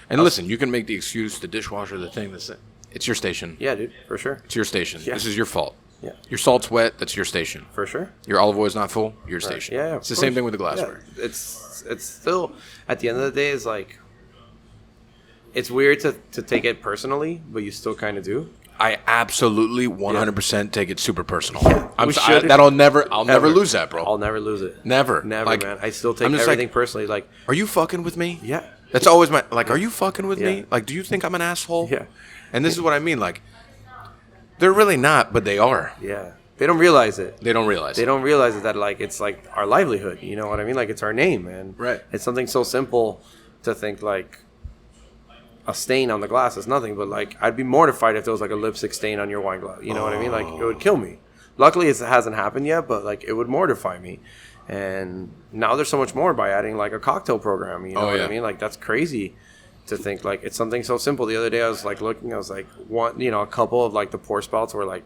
And listen, you can make the excuse, the dishwasher, the thing, this. It's your station. Yeah, dude, for sure. It's your station. Yeah. This is your fault. Yeah. Your salt's wet, that's your station. For sure. Your olive oil is not full, your station. Yeah, it's the same thing with the glassware. Yeah. It's still, at the end of the day, it's like, it's weird to take it personally, but you still kind of do. I absolutely 100% take it super personal. we should. I'll never lose that, bro. I'll never lose it. Never. Never, Like, man. I still take I'm just everything like, personally. Like, are you fucking with me? yeah. That's always my, like, are you fucking with Yeah. me? Like, do you think I'm an asshole? Yeah. And this is what I mean, like, they're really not, but they are. Yeah. They don't realize it. They don't realize They it. don't realize that, like, it's like our livelihood. You know what I mean? Like, it's our name, man. Right. It's something so simple to think, like, a stain on the glass is nothing, but, like, I'd be mortified if there was, like, a lipstick stain on your wine glass. You know what I mean? Like, it would kill me. Luckily, it hasn't happened yet, but, like, it would mortify me. And now there's so much more by adding, like, a cocktail program. You know what yeah. I mean? Like, that's crazy to think, like, it's something so simple. The other day I was, like, looking, I was, like, a couple of, like, the pour spouts were, like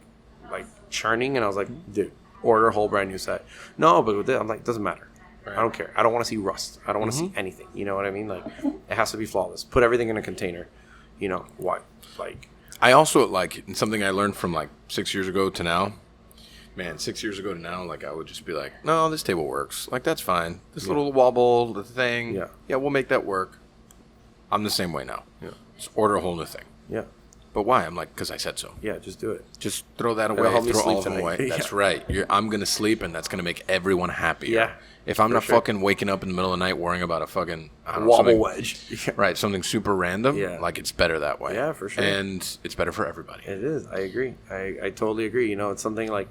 churning, and I was like, dude, order a whole brand new set. No, but with this, I'm like, doesn't matter. I don't care. I don't want to see rust. I don't want to see anything. You know what I mean? Like, it has to be flawless. Put everything in a container. You know, why? Like, I also, like, something I learned from, like, 6 years ago to now. Man, 6 years ago to now, like, I would just be like, no, this table works. Like, that's fine. This little wobble, the thing. Yeah. We'll make that work. I'm the same way now. Yeah. Just order a whole new thing. yeah. But why? I'm like, because I said so. Yeah, just do it. Just throw that It'll away. help me Throw sleep all of them tonight. away. That's right. I'm going to sleep, and that's going to make everyone happier. Yeah, If I'm not sure. fucking waking up in the middle of the night worrying about a fucking I don't know, Wobble something- wedge. Yeah. Right, something super random. Yeah. Like, it's better that way. Yeah, for sure. And it's better for everybody. It is. I agree. I totally agree. You know, it's something like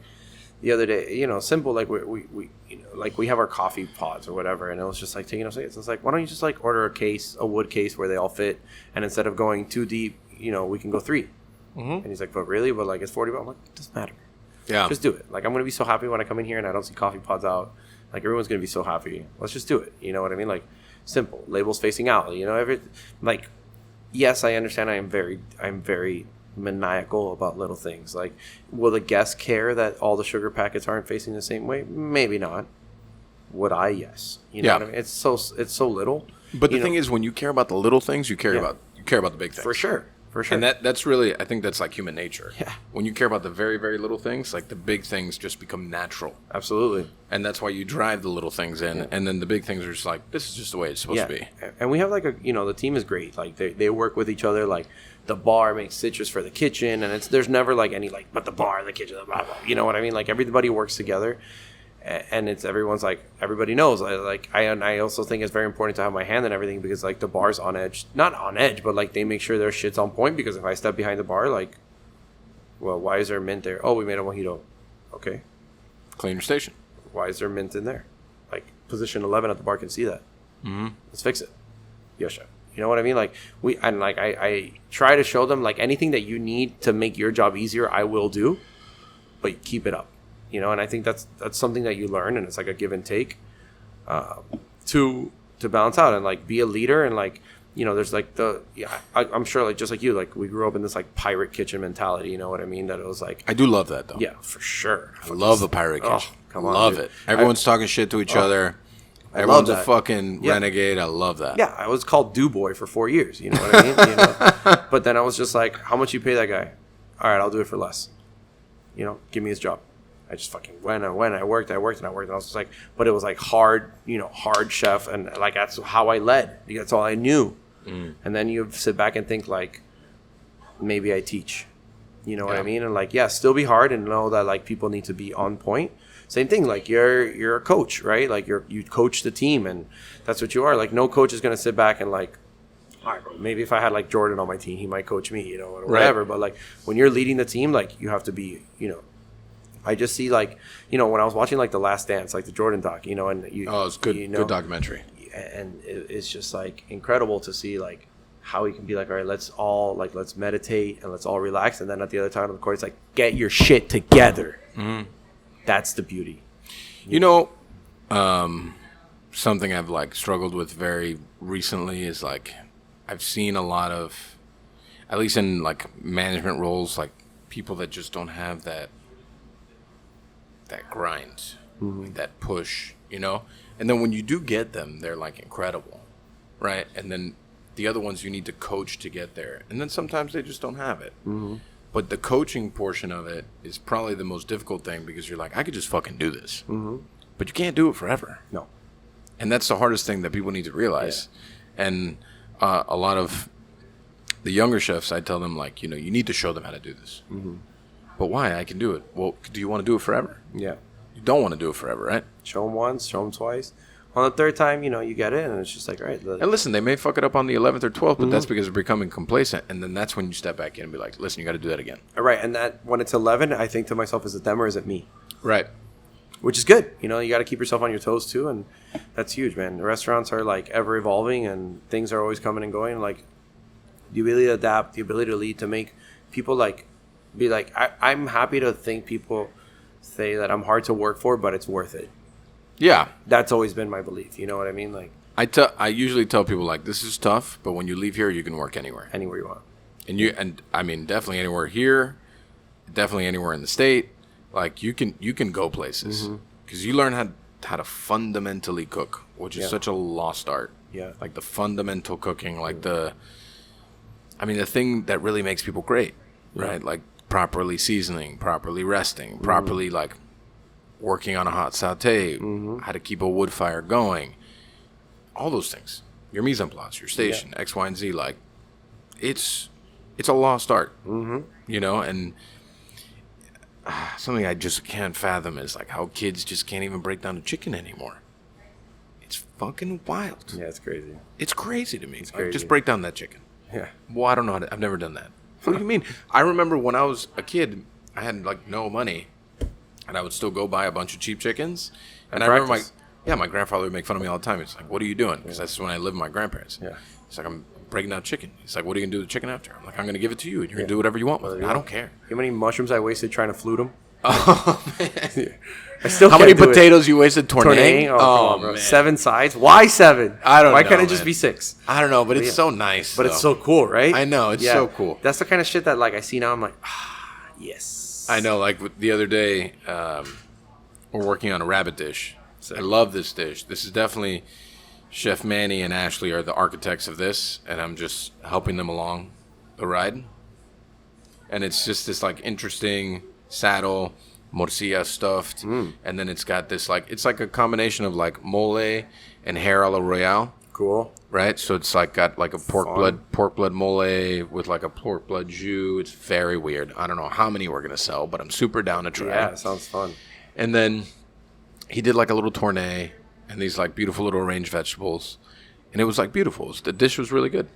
the other day, you know, simple, like we you know, like we have our coffee pods or whatever, and it was just like taking us. It's like, why don't you just like order a wood case where they all fit, and instead of going too deep, you know, we can go 3. And he's like, but really? But like, it's 40 bucks. I'm like, it doesn't matter. Yeah. Just do it. Like, I'm going to be so happy when I come in here and I don't see coffee pods out. Like, everyone's going to be so happy. Let's just do it. You know what I mean? Like, simple. Labels facing out. You know, like, yes, I understand I'm very maniacal about little things. Like, will the guest care that all the sugar packets aren't facing the same way? Maybe not. Would I? Yes. You know Yeah. what I mean? It's so little. But the You know, thing is, when you care about the little things, you care about the big things. For sure. For sure. And that's really, I think that's like human nature. Yeah. When you care about the very, very little things, like the big things just become natural. Absolutely. And that's why you drive the little things in. And then the big things are just like, this is just the way it's supposed to be. And we have like the team is great. Like they work with each other. Like the bar makes citrus for the kitchen. And there's never like any like, but the bar, the kitchen, blah, blah. You know what I mean? Like everybody works together. And everyone's like, everybody knows. I also think it's very important to have my hand in everything because like the bar's on edge, not on edge, but like they make sure their shit's on point because if I step behind the bar, like, well, why is there mint there? Oh, we made a mojito. Okay. Clean your station. Why is there mint in there? Like position 11 at the bar can see that. Mm-hmm. Let's fix it. Yes, chef. You know what I mean? Like I try to show them like anything that you need to make your job easier, I will do, but keep it up. You know, and I think that's something that you learn, and it's like a give and take to balance out and like be a leader and like there's like I'm sure like just like you like we grew up in this like pirate kitchen mentality. You know what I mean? That it was like I do love that though. Yeah, for sure. I love the pirate kitchen. Oh, come on, love dude. it. Everyone's talking shit to each other. Everyone's a fucking renegade. I love that. Yeah, I was called Do Boy for 4 years. You know what I mean? But then I was just like, how much you pay that guy? All right, I'll do it for less. Give me his job. I just fucking went. I worked. And I was just like, but it was like hard, hard chef. And like, that's how I led. That's all I knew. And then you sit back and think like, maybe I teach, what I mean? And like, still be hard and know that like people need to be on point. Same thing. Like you're a coach, right? Like you coach the team and that's what you are. Like no coach is going to sit back and like, all right, bro, maybe if I had like Jordan on my team, he might coach me, or whatever. Right. But like when you're leading the team, like you have to be, I just see like, when I was watching like The Last Dance, like the Jordan doc, and it's good, good documentary. And it's just like incredible to see like how he can be like, all right, let's meditate and let's all relax. And then at the other time of the court, it's like, get your shit together. Mm-hmm. That's the beauty. Something I've like struggled with very recently is like, I've seen a lot of, at least in like management roles, like people that just don't have that grind, like that push, and then when you do get them, they're like incredible, right? And then the other ones you need to coach to get there, and then sometimes they just don't have it. Mm-hmm. But the coaching portion of it is probably the most difficult thing because you're like, I could just fucking do this, but you can't do it forever. No, and that's the hardest thing that people need to realize. Yeah. And a lot of the younger chefs, I tell them like, you need to show them how to do this. Mm-hmm. But why? I can do it. Well, do you want to do it forever? Yeah. You don't want to do it forever, right? Show them once, show them twice. On the third time, you get it, and it's just like, all right. And listen, they may fuck it up on the 11th or 12th, but that's because they're becoming complacent. And then that's when you step back in and be like, listen, you got to do that again. All right. And that when it's 11, I think to myself, is it them or is it me? Right. Which is good. You got to keep yourself on your toes, too. And that's huge, man. The restaurants are like ever evolving and things are always coming and going. Like the ability to adapt, the ability to lead, to make people like, be like, I'm happy to think people say that I'm hard to work for, but it's worth it. Yeah. That's always been my belief. You know what I mean? Like I usually tell people like, this is tough, but when you leave here, you can work anywhere. Anywhere you want. And I mean, definitely anywhere here, definitely anywhere in the state. Like you can go places because you learn how to fundamentally cook, which is such a lost art. Yeah. Like the fundamental cooking, like the thing that really makes people great, right? Like properly seasoning, properly resting, properly like working on a hot saute, how to keep a wood fire going, all those things. Your mise en place, your station, X, Y, and Z. Like it's a lost art, and something I just can't fathom is like how kids just can't even break down a chicken anymore. It's fucking wild. Yeah, it's crazy. It's crazy to me. It's crazy. Just break down that chicken. Yeah. Well, I don't know how to, I've never done that. What do you mean? I remember when I was a kid, I had like no money, and I would still go buy a bunch of cheap chickens. And I remember my grandfather would make fun of me all the time. He's like, "What are you doing?" Because that's when I lived with my grandparents. Yeah. He's like, "I'm breaking down chicken." He's like, "What are you gonna do with the chicken after?" I'm like, "I'm gonna give it to you, and you're gonna do whatever you want with it. I don't care." You know how many mushrooms I wasted trying to flute them? Oh man. I still How many potatoes you wasted tourneing? tourneing? Oh man. 7 sides. Why 7? I don't know. Why can't it man. just be 6? I don't know, but it's so nice. But it's so cool, right? I know, it's so cool. That's the kind of shit that like I see now. I'm like, yes. I know. Like the other day, we're working on a rabbit dish. I love this dish. This is definitely Chef Manny and Ashley are the architects of this, and I'm just helping them along. the ride. And it's just this like interesting saddle, morcilla stuffed, and then it's got this like it's like a combination of like mole and hair a la royale. Cool. Right, so it's like got like a pork blood mole with like a pork blood jus. It's very weird. I don't know how many we're gonna sell, but I'm super down to try. Yeah, it sounds fun. And then he did like a little tournée and these like beautiful little arranged vegetables, and it was like beautiful. The dish was really good.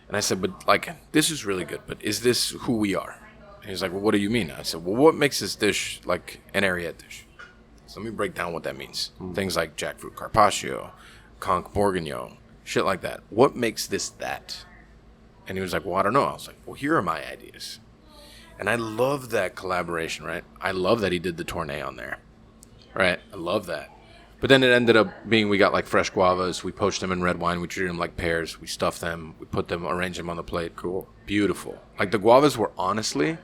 And I said, but like this is really good, but is this who we are? And he's like, well, what do you mean? I said, well, what makes this dish like an Ariete dish? So let me break down what that means. Things like jackfruit carpaccio, conch bourguignon, shit like that. What makes this that? And he was like, well, I don't know. I was like, well, here are my ideas. And I love that collaboration, right? I love that he did the tournée on there, right? I love that. But then it ended up being we got like fresh guavas. We poached them in red wine. We treated them like pears. We stuffed them. We put them, arranged them on the plate. Cool. Beautiful. Like the guavas were honestly,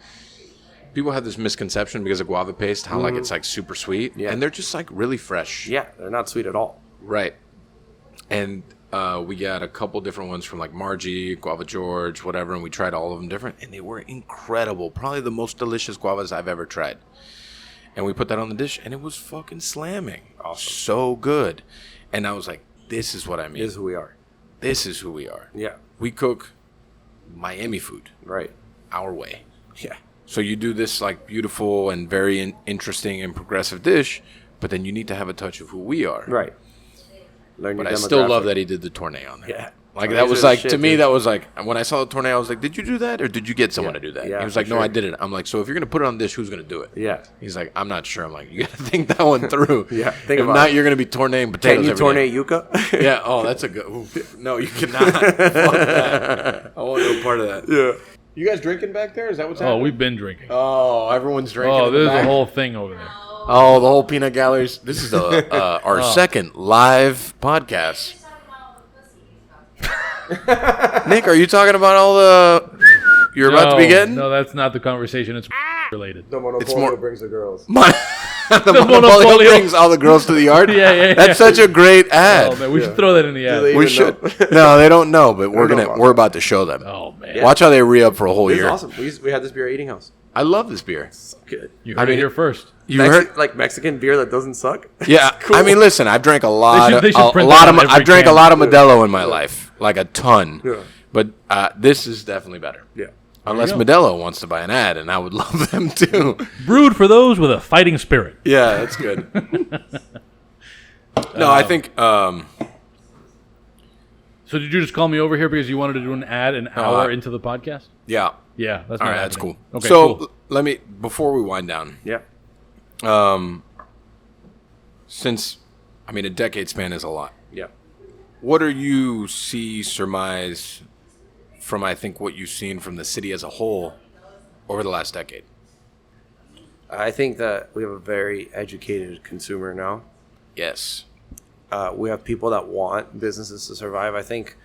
people have this misconception because of guava paste, how like it's like super sweet. Yeah. And they're just like really fresh. Yeah, they're not sweet at all. Right. And we got a couple different ones from like Margie, Guava George, whatever. And we tried all of them different. And they were incredible. Probably the most delicious guavas I've ever tried. And we put that on the dish, and it was fucking slamming. Awesome. So good. And I was like, this is what I mean. This is who we are. This is who we are. Yeah. We cook Miami food. Right. Our way. Yeah. So you do this, like, beautiful and very interesting and progressive dish, but then you need to have a touch of who we are. Right. But I still love that he did the tournée on there. Yeah. Like, that was like, to me, that was like, when I saw the tournée, I was like, did you do that? Or did you get someone to do that? Yeah, he was like, no, I did it. I'm like, so if you're going to put it on this, who's going to do it? Yeah. He's like, I'm not sure. I'm like, you got to think that one through. Yeah, think if about not, it. you're going to be tournéing potatoes Can you every day. tournée yuca? Yeah, oh, that's a good, oof. No, you cannot. Fuck that. I want no part of that. Yeah. You guys drinking back there? Is that what's happening? Oh, we've been drinking. Oh, everyone's drinking. Oh, in the there's back. a whole thing over there. Oh, the whole peanut galleries. This is our second live podcast. Nick, are you talking about all the you're about to be getting? No, that's not the conversation. It's related. The Monopolio It's more- brings the girls. the Monopolio Monopolio. brings all the girls to the yard. Yeah. That's such a great ad. Oh man, we should throw that in the ad. they- We even should. know. No, they don't know, but don't know about we're about to show them. Oh man, Watch how they re-up for a whole This is year. awesome. We had this beer at Eating House. I love this beer. So good. you heard it here first. You heard? Like Mexican beer that doesn't suck. Yeah. Cool. I mean, listen, I've drank a lot. They should a print lot that of. on every I've drank a can. lot of Modelo in my life, like a ton. Yeah. But this is definitely better. Yeah. Unless go. Modelo wants to buy an ad, and I would love them too. Brewed for those with a fighting spirit. Yeah, that's good. No, I think. So did you just call me over here because you wanted to do an ad an hour into the podcast? Yeah. Yeah, that's All not right, that's cool. happening. Okay, so cool. let me before we wind down. Yeah. Since I mean, a decade span is a lot. Yeah. What do you surmise from, I think, what you've seen from the city as a whole over the last decade? I think that we have a very educated consumer now. Yes. We have people that want businesses to survive. I think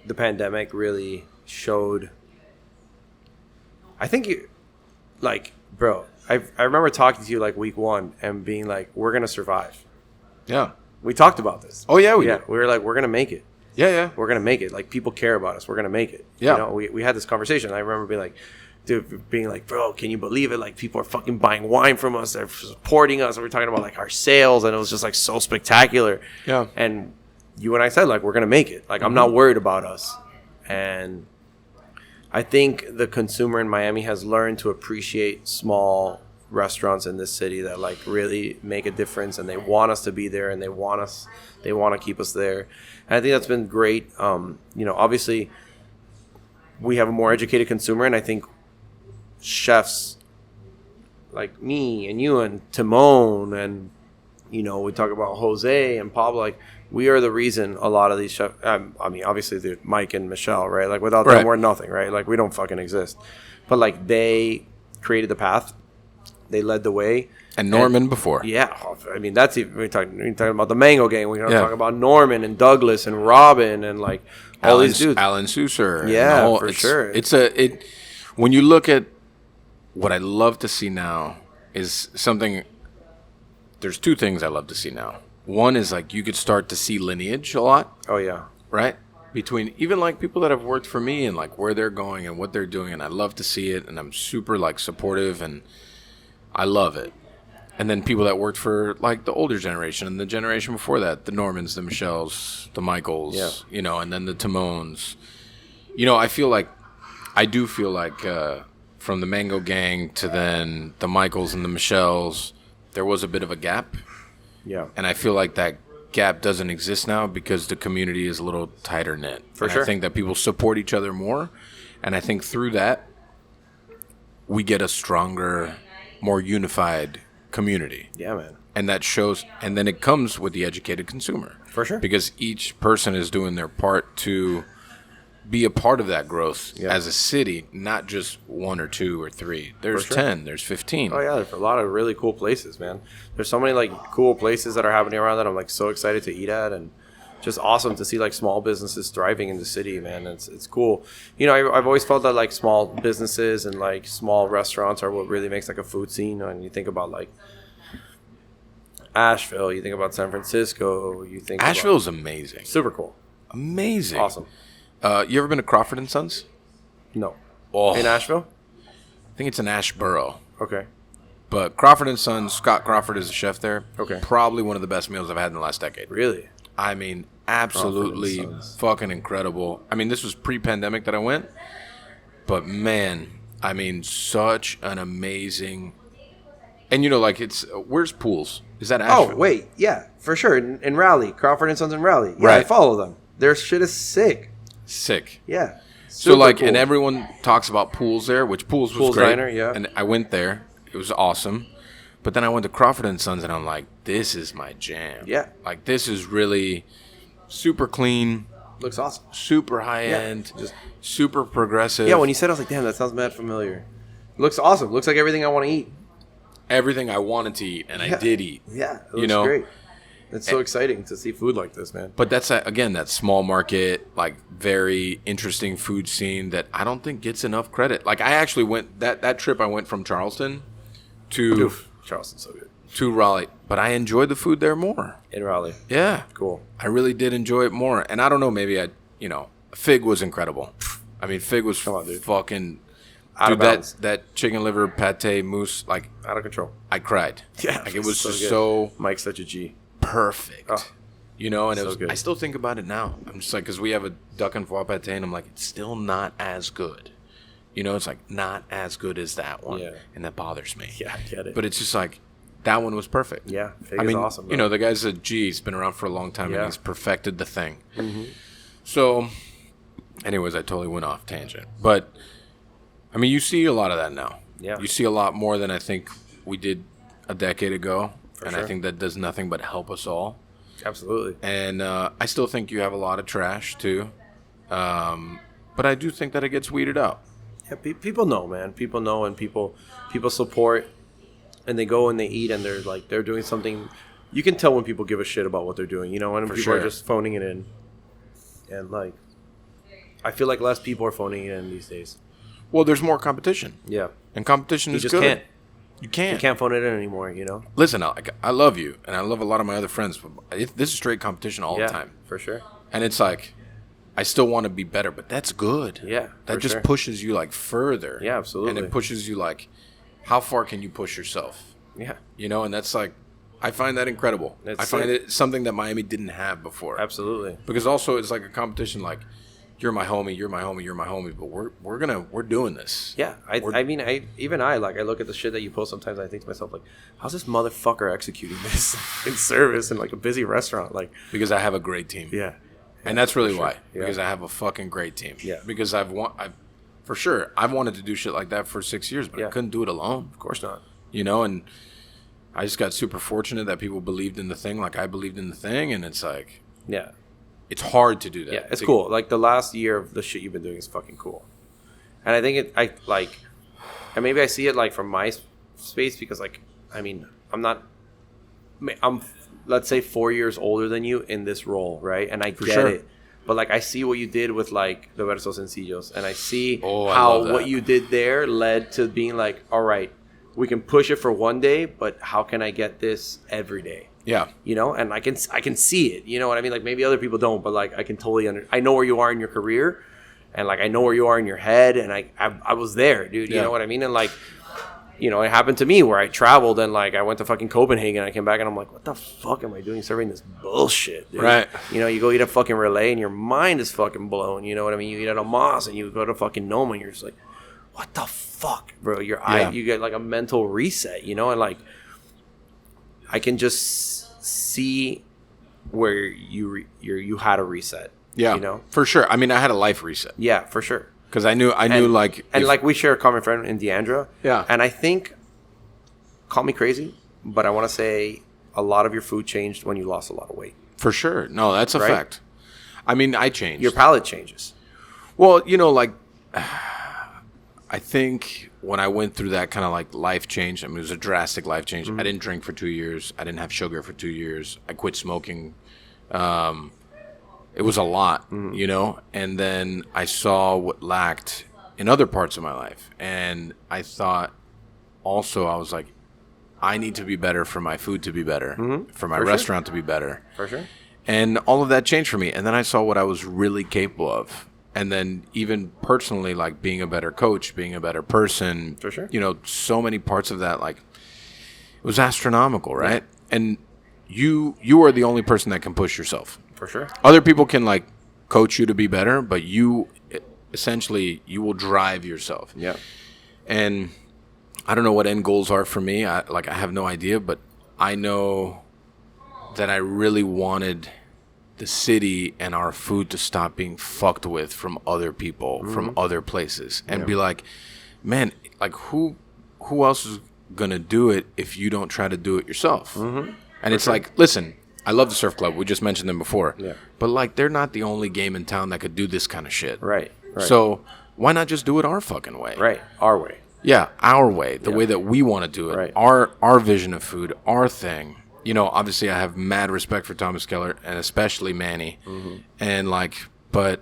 the pandemic really showed. I think you, like, bro, I remember talking to you like week one and being like, we're going to survive. Yeah. We talked about this. Oh, yeah, we Yeah. did. We were like, we're going to make it. Yeah, yeah. We're going to make it. Like, people care about us. We're going to make it. Yeah. You know, we had this conversation. I remember being like, dude, being like, bro, can you believe it? Like, people are fucking buying wine from us. They're supporting us. And we're talking about, like, our sales. And it was just, like, so spectacular. Yeah. And you and I said, like, we're going to make it. Like, I'm not worried about us. And I think the consumer in Miami has learned to appreciate small restaurants in this city that, like, really make a difference. And they want us to be there. And they want to keep us there. And I think that's been great. You know, obviously, we have a more educated consumer. And I think chefs like me and you and Timon and, you know, we talk about Jose and Pablo, like, we are the reason a lot of these chefs, I mean, obviously they're Mike and Michelle, right? Like, without them, we're nothing, right? Like, we don't fucking exist. But, like, they created the path. They led the way. And Norman before. Yeah. I mean, that's even, we're talking about the Mango Gang. We're Yeah. talking about Norman and Douglas and Robin and, like, all these dudes. Alan Susser. and Yeah, the whole- for sure. When you look at what I love to see now is something. There's two things I love to see now. One is, like, you could start to see lineage a lot, Oh, yeah. right? between even like people that have worked for me and like where they're going and what they're doing, and I love to see it, and I'm super like supportive and I love it. And then people that worked for like the older generation and the generation before that, the Normans, the Michelles, the Michaels, you know, and then the Timones. You know, I do feel like from the Mango Gang to then the Michaels and the Michelles, there was a bit of a gap. Yeah. And I feel like that gap doesn't exist now because the community is a little tighter knit. For sure. I think that people support each other more. And I think through that, we get a stronger, more unified community. Yeah, man. And that shows, and then it comes with the educated consumer. For sure. Because each person is doing their part to be a part of that growth as a city, not just 1 or 2 or 3. There's 10, there's 15. Oh, yeah, there's a lot of really cool places, man. There's so many, like, cool places that are happening around that I'm, like, so excited to eat at, and just awesome to see, like, small businesses thriving in the city, man. It's cool. You know, I've always felt that, like, small businesses and, like, small restaurants are what really makes, like, a food scene. And you think about, like, Asheville, you think about San Francisco, you think Asheville's amazing. Super cool. Amazing. Awesome. You ever been to Crawford and Sons? No. Oh, In Asheville? I think it's in Asheboro. Okay. But Crawford and Sons, Scott Crawford is a chef there. Okay. Probably one of the best meals I've had in the last decade. Really? I mean, absolutely Crawford and Sons. fucking incredible. I mean, this was pre-pandemic that I went. But man, I mean, such an amazing... And you know, like, where's Pools? Is that Asheville? Oh, wait. Yeah, for sure. In Raleigh. Crawford and Sons in Raleigh. Yeah, Right. I follow them. Their shit is sick. Sick. Yeah. So like, cool. and everyone talks about Pools there, which Pools was Pools great. Diner, yeah. And I went there. It was awesome. But then I went to Crawford and Sons, and I'm like, this is my jam. Yeah. Like, this is really super clean, Looks awesome. super high end, just- super progressive. Yeah, when you said it, I was like, damn, that sounds mad familiar. Looks awesome. Looks like everything I want to eat. everything I wanted to eat, and I did eat. Yeah, it looks You know? great. It's so exciting to see food like this, man. But that's, again, that small market, like, very interesting food scene that I don't think gets enough credit. Like, I actually went, that trip I went from Charleston to Charleston's so good. to Raleigh, but I enjoyed the food there more. In Raleigh. Yeah. Cool. I really did enjoy it more. And I don't know, maybe Fig was incredible. I mean, Fig was fucking... Out of Dude, bounds. that chicken liver pate mousse, like, Out of control. I cried. Yeah. Like, it was so just good. so Mike's such a G. perfect. Oh, You know, and so good. I still think about it now. I'm just like, because we have a duck and foie pate, and I'm like, it's still not as good. You know, it's like not as good as that one. Yeah. And that bothers me. Yeah, I get it. But it's just like, that one was perfect. Yeah, Fig I is mean, awesome. you bro. know, the guy's a G. He's been around for a long time, Yeah. and he's perfected the thing. Mm-hmm. So, anyways, I totally went off tangent. But, I mean, you see a lot of that now. Yeah. You see a lot more than I think we did a decade ago. And I sure. think that does nothing but help us all. Absolutely. And I still think you have a lot of trash, too. But I do think that it gets weeded out. Yeah, people know, man. People know, and people support, and they go and they eat, and they're doing something. You can tell when people give a shit about what they're doing, you know, when people sure. are just phoning it in. And like, I feel like less people are phoning it in these days. Well, there's more competition. Yeah, And competition you is just good. can't. You can't. You can't phone it in anymore, you know. Listen, I love you, and I love a lot of my other friends. But this is straight competition all Yeah, the time. for sure. And it's like, I still want to be better, but that's good. Yeah, That for just sure. pushes you, like, further. Yeah, absolutely. And it pushes you, like, how far can you push yourself? Yeah, You know, and that's, like, I find that incredible. That's I find sick. it something that Miami didn't have before. absolutely. Because also it's like a competition, like, you're my homie, you're my homie, you're my homie, but we're doing this. Yeah, I mean, I look at the shit that you post sometimes, and I think to myself, like, how's this motherfucker executing this in service in like a busy restaurant? Like, Because I have a great team. yeah. And that's really sure. why. Yeah. Because I have a fucking great team. Yeah. Because I've wanted to do shit like that for 6 years, but I Yeah. couldn't do it alone. Of course not. You know, and I just got super fortunate that people believed in the thing like I believed in the thing, and it's like, Yeah. it's hard to do that. Yeah, it's cool. Like the last year of the shit you've been doing is fucking cool, and I think and maybe I see it like from my space because like I mean I'm let's say 4 years older than you in this role, right? And I get sure. it, but like I see what you did with like the Versos Sencillos, and I see Oh, I how love that. what you did there led to being like, all right, we can push it for one day, but how can I get this every day? Yeah. You know, and I can see it. You know what I mean? Like maybe other people don't, but like I can totally I know where you are in your career, and like I know where you are in your head, and I was there, dude. You know what I mean? And like, you know, it happened to me where I traveled and like I went to fucking Copenhagen, and I came back and I'm like, what the fuck am I doing serving this bullshit, dude? Right. You know, you go eat a fucking relay and your mind is fucking blown. You know what I mean? You eat at a Moss and you go to fucking Noma and you're just like, what the fuck, bro? Your eye, you get like a mental reset, you know, and like I can just see where you had a reset. Yeah, you know, for sure. I mean, I had a life reset. Yeah, for sure. Because I knew like like we share a common friend in Deandra. Yeah, and I think, call me crazy, but I want to say a lot of your food changed when you lost a lot of weight. For sure. No, that's a fact. I mean, I changed. Your palate changes. Well, you know, like I think when I went through that kind of like life change, I mean, it was a drastic life change. I didn't drink for 2 years. I didn't have sugar for 2 years. I quit smoking. It was a lot, you know, and then I saw what lacked in other parts of my life. And I thought also, I was like, I need to be better for my food to be better, for my restaurant to be better. For sure. And all of that changed for me. And then I saw what I was really capable of. And then even personally, like being a better coach, being a better person, for sure. You know, so many parts of that, like it was astronomical, right? Yeah. And you are the only person that can push yourself. For sure. Other people can like coach you to be better, but you essentially you will drive yourself. Yeah. And I don't know what end goals are for me. I have no idea, but I know that I really wanted the city and our food to stop being fucked with from other people, from other places, and be like, man, like who else is gonna do it if you don't try to do it yourself? And it's like, listen, I love the surf club. We just mentioned them before. Yeah. But like, they're not the only game in town that could do this kind of shit. Right. So why not just do it our fucking way? Right. Our way. Yeah, our way, the way that we want to do it, Right. our vision of food, our thing. You know, obviously I have mad respect for Thomas Keller and especially Manny, and like, but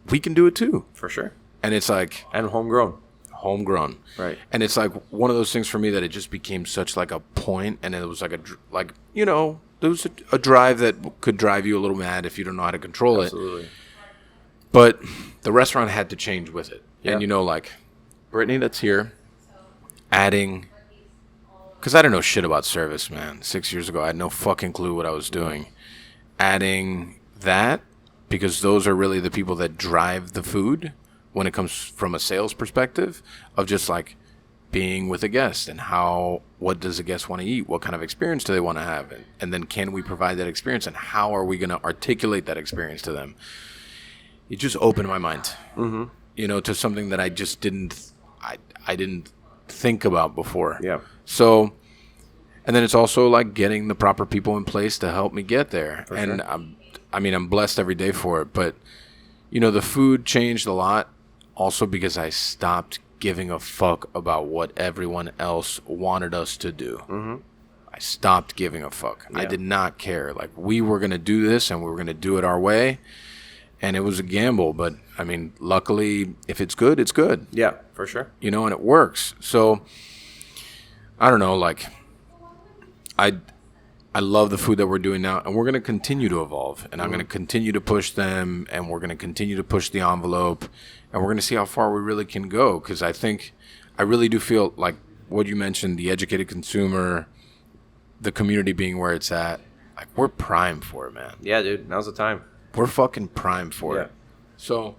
we can do it too, for sure. And it's like and homegrown, right? And it's like one of those things for me that it just became such like a point, and it was like you know, there was a drive that could drive you a little mad if you don't know how to control Absolutely. it. But the restaurant had to change with it, Yeah. and you know, like Brittany, that's here, adding. Because I didn't know shit about service, man. 6 years ago, I had no fucking clue what I was doing. Adding that, because those are really the people that drive the food when it comes from a sales perspective of just like being with a guest and what does a guest want to eat? What kind of experience do they want to have? And then can we provide that experience? And how are we going to articulate that experience to them? It just opened my mind, you know, to something that I just didn't think about before. Yeah. So, and then it's also like getting the proper people in place to help me get there. For and sure. I'm blessed every day for it. But, you know, the food changed a lot also because I stopped giving a fuck about what everyone else wanted us to do. I stopped giving a fuck. Yeah. I did not care. Like, we were going to do this and we were going to do it our way. And it was a gamble. But, I mean, luckily, if it's good, it's good. Yeah, for sure. You know, and it works. So, I don't know, like, I love the food that we're doing now, and we're going to continue to evolve, and I'm going to continue to push them, and we're going to continue to push the envelope, and we're going to see how far we really can go, because I really do feel like what you mentioned, the educated consumer, the community being where it's at, like, we're primed for it, man. Yeah, dude, now's the time. We're fucking primed for it. So,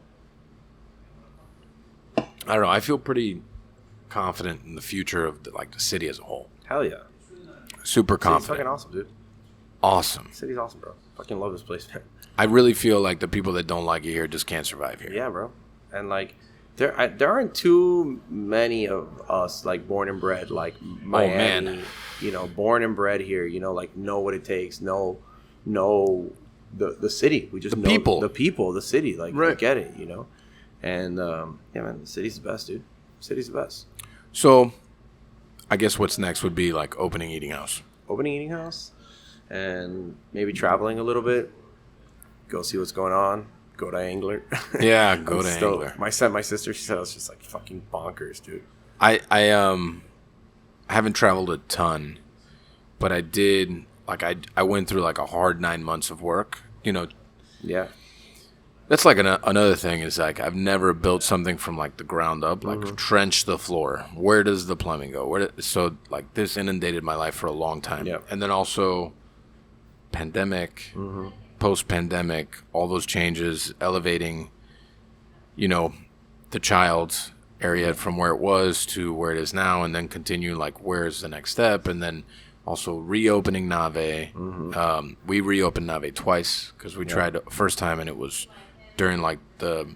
I don't know, I feel pretty confident in the future of the city as a whole. Hell yeah. Super City's confident. fucking awesome, dude. Awesome. City's awesome, bro. Fucking love this place, man. I really feel like the people that don't like it here just can't survive here. Yeah, bro. And like, there aren't too many of us like born and bred like Miami. man. You know, born and bred here. You know, like know what it takes. Know the city. We just The know people. the people, the city. Like, we Right. get it. You know, and yeah, man, the city's the best, dude. City's the best. So, I guess what's next would be like opening eating house. Opening eating house, and maybe traveling a little bit. Go see what's going on. Go to Angler. Yeah, go to Still, Angler. my sister, she said I was just like fucking bonkers, dude. I haven't traveled a ton, but I did like I went through like a hard 9 months of work. You know, Yeah. that's like another thing is like I've never built something from like the ground up, like trench the floor. Where does the plumbing go? So like this inundated my life for a long time. Yep. And then also pandemic, post-pandemic, all those changes, elevating, you know, the child's area from where it was to where it is now, and then continue like where's the next step, and then also reopening Nave. We reopened Nave twice because we tried first time and it was during like the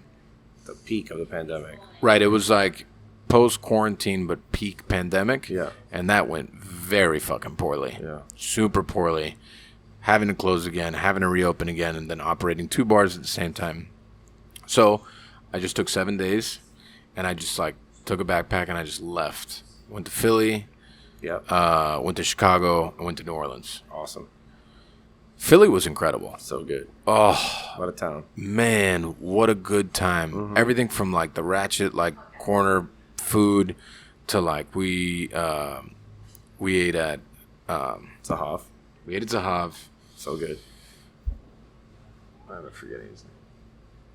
peak of the pandemic. Right, it was like post quarantine but peak pandemic. Yeah. And that went very fucking poorly. Yeah. Super poorly. Having to close again, having to reopen again, and then operating 2 bars at the same time. So I just took 7 days and I just like took a backpack and I just left. Went to Philly, went to Chicago, and went to New Orleans. Awesome. Philly was incredible. So good. Oh, What a town. man, what a good time. Everything from like the ratchet like corner food to like we ate at Zahav. we ate at Zahav. So good. I'm forgetting his name.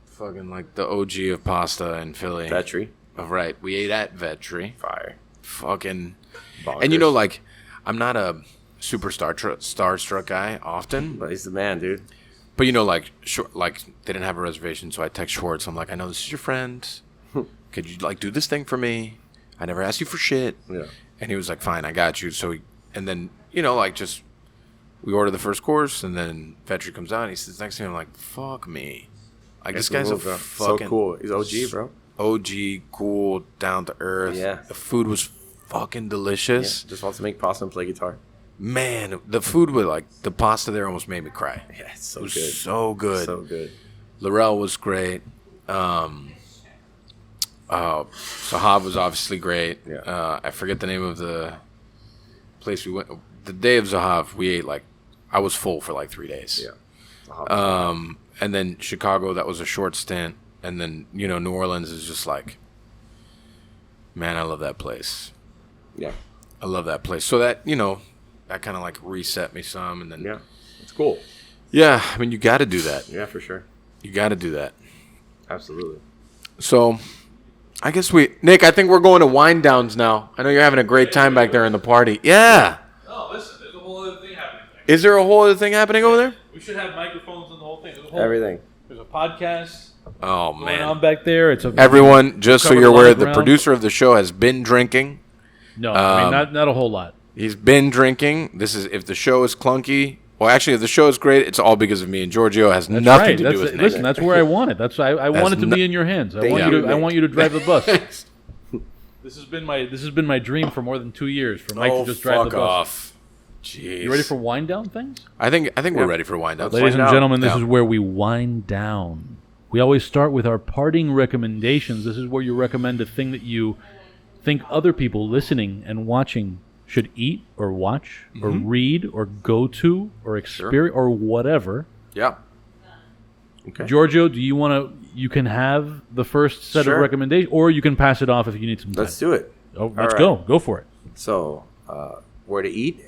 Fucking like the OG of pasta in Philly. Vetri. Oh, right. We ate at Vetri. Fire. Fucking. Bonkers. And you know, like, I'm not a super starstruck guy often, But he's the man, dude. but you know, like, like they didn't have a reservation, so I text Schwartz. I'm like, I know this is your friend. Could you like do this thing for me? I never asked you for shit. Yeah. And he was like, fine, I got you. So, and then you know, like, just we order the first course, and then Vetri comes out, and he sits next to me. I'm like, fuck me. Like, this guy's a fucking so cool. He's OG, bro. OG, cool, down to earth. Yeah. The food was fucking delicious. Yeah. Just wants to make pasta and play guitar. Man, the food was like the pasta there almost made me cry. Yeah, it's so It was good. so good. So good. Laurel was great. Sahav was obviously great. Yeah. I forget the name of the place we went. The day of Zahav, we ate like I was full for like 3 days. Yeah. And then Chicago, that was a short stint. And then, you know, New Orleans is just like, man, I love that place. Yeah. I love that place. So that, you know, that kind of like reset me some. And then, Yeah. It's cool. yeah, I mean, you got to do that. Yeah, for sure. You got to do that. Absolutely. So I guess Nick, I think we're going to Wine Downs now. I know you're having a great time back there in the party. Yeah. Oh, listen, there's a whole other thing happening. Is there a whole other thing happening over there? We should have microphones and the whole thing. Everything. There's a podcast Oh, going on man. back there. It's a Everyone, just so covered you're a lot aware, of the ground. producer of the show has been drinking. No, I mean not a whole lot. He's been drinking. This is if the show is clunky. Well, actually, if the show is great, it's all because of me. And Giorgio has That's nothing right. to do with Nick. Listen, that's where I want it. That's I want it to no- be in your hands. I Thank want you, you to. I Nick. want you to drive the bus. This has been my dream for more than 2 years for Mike Oh, to just drive the fuck bus. off. Jeez. You ready for wind down things? I think we're ready for wind down. Ladies and down. gentlemen, this Yeah. is where we wind down. We always start with our parting recommendations. This is where you recommend a thing that you think other people listening and watching should eat or watch or read or go to or experience or whatever. Yeah. Okay. Giorgio, do you want to? You can have the first set Sure. of recommendations, or you can pass it off if you need some time. Let's do it. Let's right. go. Go for it. So, where to eat?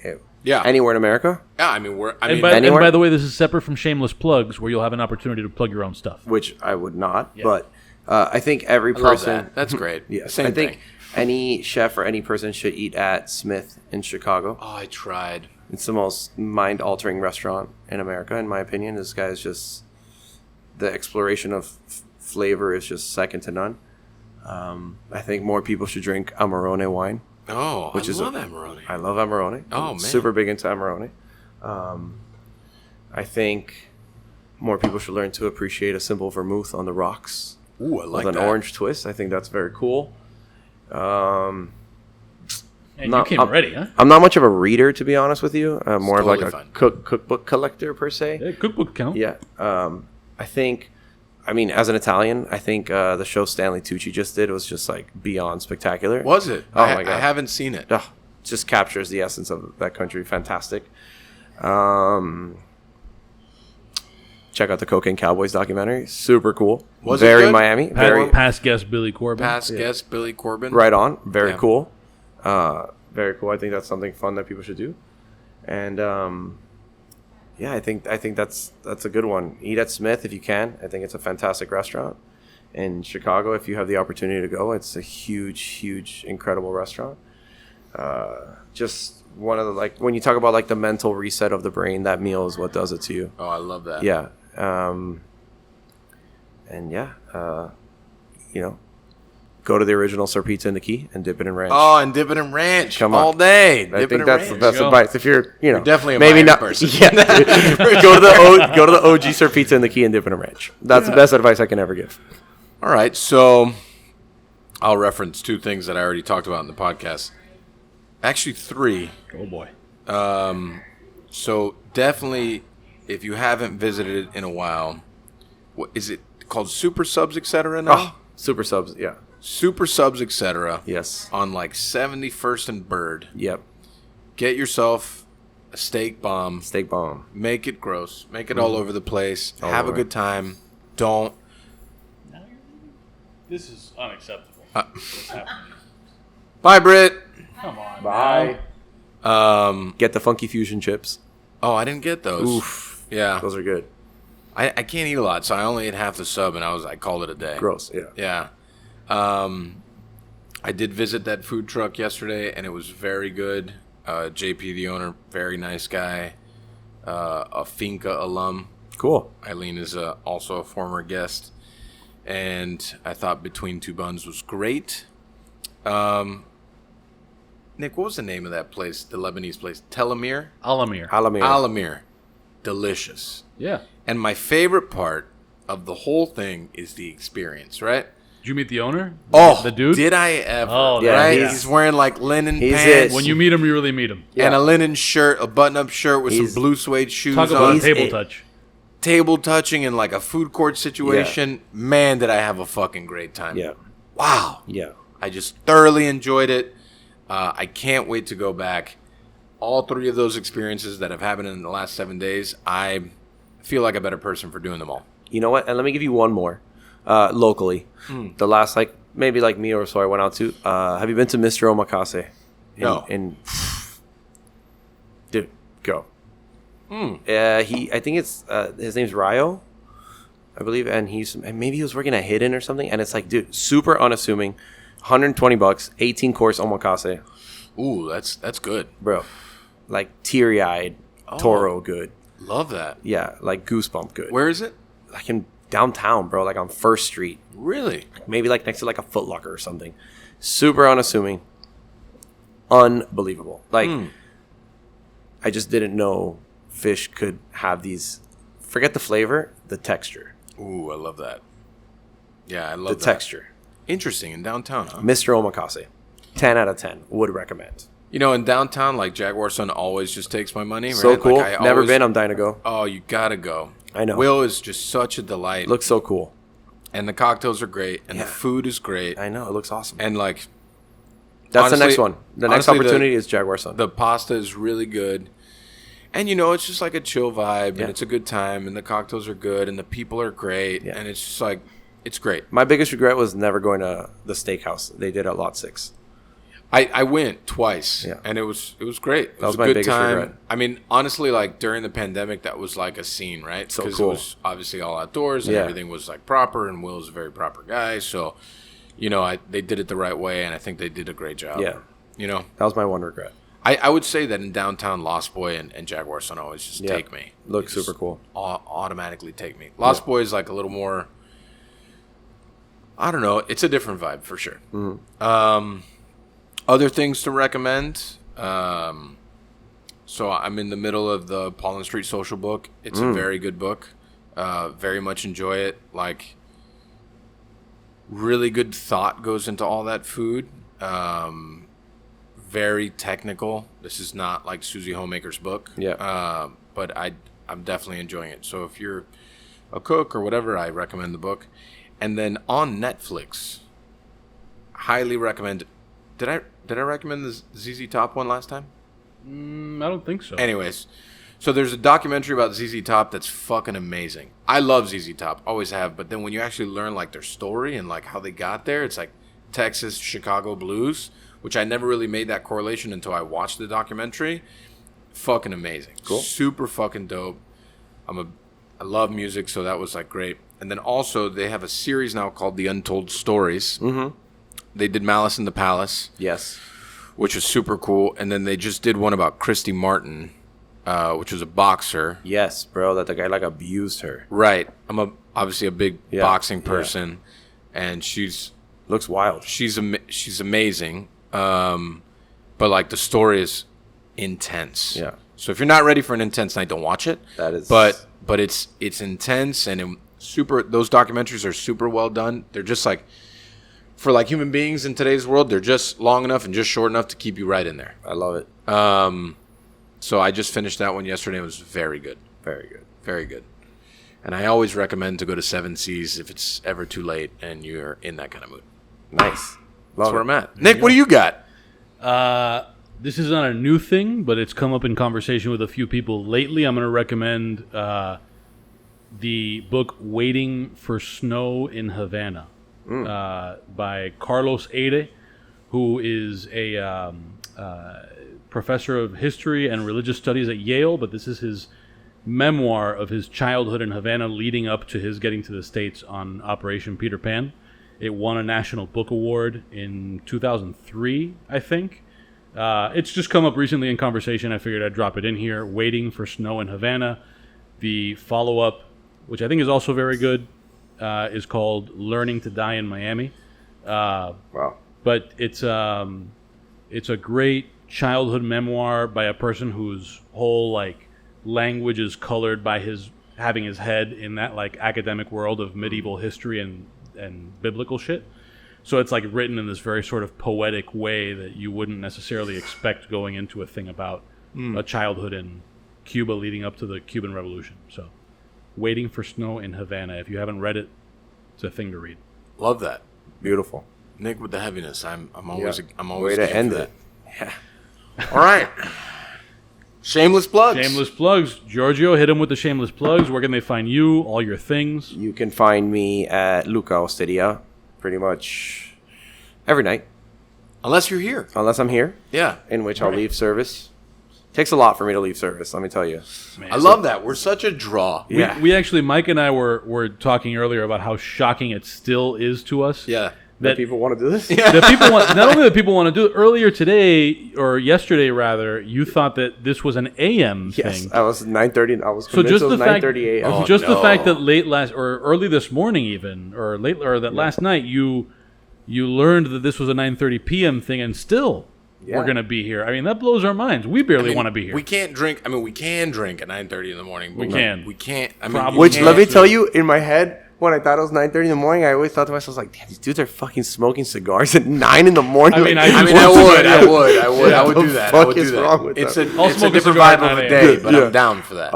Yeah. Anywhere in America, Yeah. I mean, And anywhere? by the way, this is separate from shameless plugs, where you'll have an opportunity to plug your own stuff. which I would not, but I think every I love person. that. That's great. Yes, Same I think thing. any chef or any person should eat at Smith in Chicago. Oh, I tried. It's the most mind-altering restaurant in America, in my opinion. This guy is just the exploration of flavor is just second to none. I think more people should drink Amarone wine. Oh, Which I is love Amarone. I love Amarone. Oh, I'm man. super big into Amarone. I think more people should learn to appreciate a simple vermouth on the rocks Ooh, I like with an that. orange twist. I think that's very cool. And No, you came ready, huh? I'm not much of a reader, to be honest with you. More of totally like a fine. cookbook collector per se. Yeah, cookbook count. Yeah. I think, I mean, as an Italian, I think the show Stanley Tucci just did was just like beyond spectacular. Was it? Oh, I, my God. I haven't seen it. Ugh, just captures the essence of that country. Fantastic. Check out the Cocaine Cowboys documentary. Super cool. Was it very good? Miami. Very Past guest Billy Corbin. Past guest Billy Corbin. right on. Very Yeah. cool. Very cool. I think that's something fun that people should do. And yeah, I think that's a good one. Eat at Smith if you can. I think it's a fantastic restaurant. In Chicago, if you have the opportunity to go, it's a huge, incredible restaurant. Just one of the, like, when you talk about like the mental reset of the brain, that meal is what does it to you. Oh, I love that. Yeah. And yeah, you know, go to the original Sir Pizza in the Key and dip it in ranch. Oh, and dip it in ranch. Come on. All day. I Dip it think in that's ranch. the best Go. advice. If you're, you know, You're definitely a maybe Miami not. person. Yeah, go to the OG Sir Pizza in the Key and dip it in ranch. That's the best advice I can ever give. All right, so I'll reference 2 things that I already talked about in the podcast. Actually, 3. Oh boy. So definitely, if you haven't visited it in a while, what is it called? Super Subs, etc. now? Oh, super subs. Yeah. Super Subs, etc. Yes. On like 71st and Bird. Yep. Get yourself a steak bomb. Steak bomb. Make it gross. Make it all over the place. All Have a over. good time. Don't. This is unacceptable. What's happening? Bye, Britt. Come on. Bye. now. Get the funky fusion chips. Oh, I didn't get those. Oof. Yeah. Those are good. I can't eat a lot, so I only ate half the sub, and I called it a day. Gross. Yeah. Yeah. I did visit that food truck yesterday, and it was very good. JP, the owner, very nice guy. A Finca alum. Cool. Eileen is also a former guest. And I thought Between Two Buns was great. Nick, what was the name of that place, the Lebanese place? Telemir? Alamir. Alamir. Alamir. Delicious. Yeah. And my favorite part of the whole thing is the experience, right? Did you meet the owner? Oh, the dude. did I ever? Oh, yeah, right? he's- He's wearing like linen He's pants it. When you meet him, you really meet him. and a linen shirt, a button-up shirt with He's- some blue suede shoes Talk about on. He's table it. touch. Table touching in like a food court situation. Man, did I have a fucking great time. Yeah. Wow. Yeah. I just thoroughly enjoyed it. I can't wait to go back. All 3 of those experiences that have happened in the last 7 days, I feel like a better person for doing them all. You know what? And let me give you one more. Locally. The last, like, maybe like me or so I went out to. Have you been to Mr. Omakase? No. Dude, go. I think it's, his name's Ryo, I believe. And maybe he was working at Hidden or something. And it's like, dude, super unassuming. $120, 18 course omakase. Ooh, that's good. Bro, like teary-eyed, Toro good. Love that. Yeah, like goosebump good. Where is it? Like in downtown, bro, like on 1st Street. Really? Maybe like next to like a Foot Locker or something. Super unassuming. Unbelievable. Like, I just didn't know fish could have these, forget the flavor, the texture. Ooh, I love that. Yeah, I love The that. texture. Interesting, in downtown, huh? Mr. Omakase. 10 out of 10. Would recommend. You know, in downtown, like Jaguar Sun always just takes my money. So right? cool. Like, I Never always- been. I'm dying to go. Oh, you gotta go. I know. Will is just such a delight. Looks so cool. And the cocktails are great, and Yeah. the food is great. I know. It looks awesome. And like, That's the honestly- next one. The next honestly, opportunity is Jaguar Sun. the pasta is really good. And you know, it's just like a chill vibe, Yeah. and it's a good time, and the cocktails are good, and the people are great, Yeah. and it's just like, it's great. My biggest regret was never going to the steakhouse they did at Lot 6. I went twice, Yeah. and it was great. It That was a my good biggest time. regret. I mean, honestly, like during the pandemic, that was like a scene, right? So Because cool. it was obviously all outdoors, and Yeah. everything was like proper, and Will's a very proper guy, so you know, they did it the right way, and I think they did a great job. Yeah. You know, That was my one regret. I would say that in downtown, Lost Boy and Jaguar Sun always just Yeah. take me. Looks They just super cool. Automatically take me. Lost Boy is like a little more. I don't know. It's a different vibe for sure. Mm-hmm. Other things to recommend. So I'm in the middle of the Paulin Street Social book. It's a very good book. Very much enjoy it. Like, really good thought goes into all that food. Very technical. This is not like Susie Homemaker's book. Yeah. But I'm definitely enjoying it. So if you're a cook or whatever, I recommend the book. And then on Netflix, highly recommend. Did I recommend the ZZ Top one last time? I don't think so. Anyways, so there's a documentary about ZZ Top that's fucking amazing. I love ZZ Top, always have. But then when you actually learn like their story and like how they got there, it's like Texas, Chicago blues, which I never really made that correlation until I watched the documentary. Fucking amazing. Cool. Super fucking dope. I love music, so that was like great. And then also they have a series now called The Untold Stories. Mm-hmm. They did Malice in the Palace. Yes. Which was super cool. And then they just did one about Christy Martin, which was a boxer. Yes, bro. That the guy like abused her. Right. I'm obviously a big boxing person, and looks wild. She's amazing. But like the story is intense. Yeah. So if you're not ready for an intense night, don't watch it. That is. But it's intense and super. Those documentaries are super well done. They're just like, for like human beings in today's world, they're just long enough and just short enough to keep you right in there. I love it. So I just finished that one yesterday. It was very good. Very good. Very good. And I always recommend to go to Seven Seas if it's ever too late and you're in that kind of mood. Nice. That's where I'm at. Nick, what do you got? This is not a new thing, but it's come up in conversation with a few people lately. I'm going to recommend the book Waiting for Snow in Havana by Carlos Eire, who is a professor of history and religious studies at Yale, but this is his memoir of his childhood in Havana leading up to his getting to the States on Operation Peter Pan. It won a National Book Award in 2003, I think. It's just come up recently in conversation. I figured I'd drop it in here. Waiting for Snow in Havana. The follow-up, which I think is also very good, is called Learning to Die in Miami. Wow. But it's a great childhood memoir by a person whose whole like language is colored by his having his head in that like academic world of medieval history and biblical shit. So it's like written in this very sort of poetic way that you wouldn't necessarily expect going into a thing about a childhood in Cuba leading up to the Cuban Revolution. So Waiting for Snow in Havana. If you haven't read it, it's a thing to read. Love that. Beautiful. Nick with the heaviness. I'm always way to end it. Yeah. All right. Shameless plugs. Shameless plugs. Giorgio, hit him with the shameless plugs. Where can they find you? All your things. You can find me at Luca Osteria pretty much every night. Unless you're here. Unless I'm here. Yeah. In which I'll leave service. Takes a lot for me to leave service, let me tell you. Man, I love that. We're such a draw. Yeah. We actually, Mike and I were talking earlier about how shocking it still is to us. Yeah. That people want to do this? That people want, not only that people want to do it, earlier today, or yesterday rather, you thought that this was an AM Yes, thing. I was 9:30. I was So convinced just it was the fact, 9:30 a.m. the fact that late last or early this morning even, or last night, you learned that this was a 9:30 p.m. thing, and still we're going to be here. I mean, that blows our minds. We barely want to be here. We can't drink. I mean, we can drink at 9:30 in the morning. But We can. We can't. I mean, Probably. Which, let me can't. tell you, in my head, when I thought it was 9:30 in the morning, I always thought to myself, like, damn, these dudes are fucking smoking cigars at 9 in the morning. I mean, Like, I I would do that. I fuck would is do wrong that. with It's that? a I'll it's a smoke a different cigar vibe at of the 9 day, a.m. but Yeah. I'm down for that.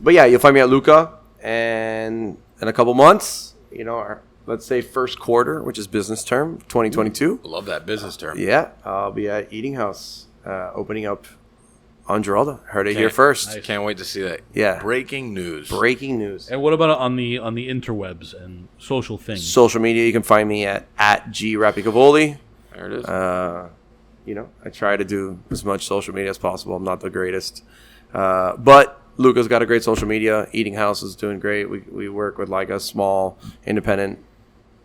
But yeah, you'll find me at Luca, and in a couple months, our, let's say first quarter, which is business term, 2022. I love that business term. Yeah, I'll be at Eating House, opening up on Giralda. Heard it here first. I can't wait to see that. Yeah. Breaking news. Breaking news. And what about on the interwebs and social things? Social media, you can find me at G Rapicavoli. There it is. I try to do as much social media as possible. I'm not the greatest. But Luca's got a great social media. Eating House is doing great. We work with like a small independent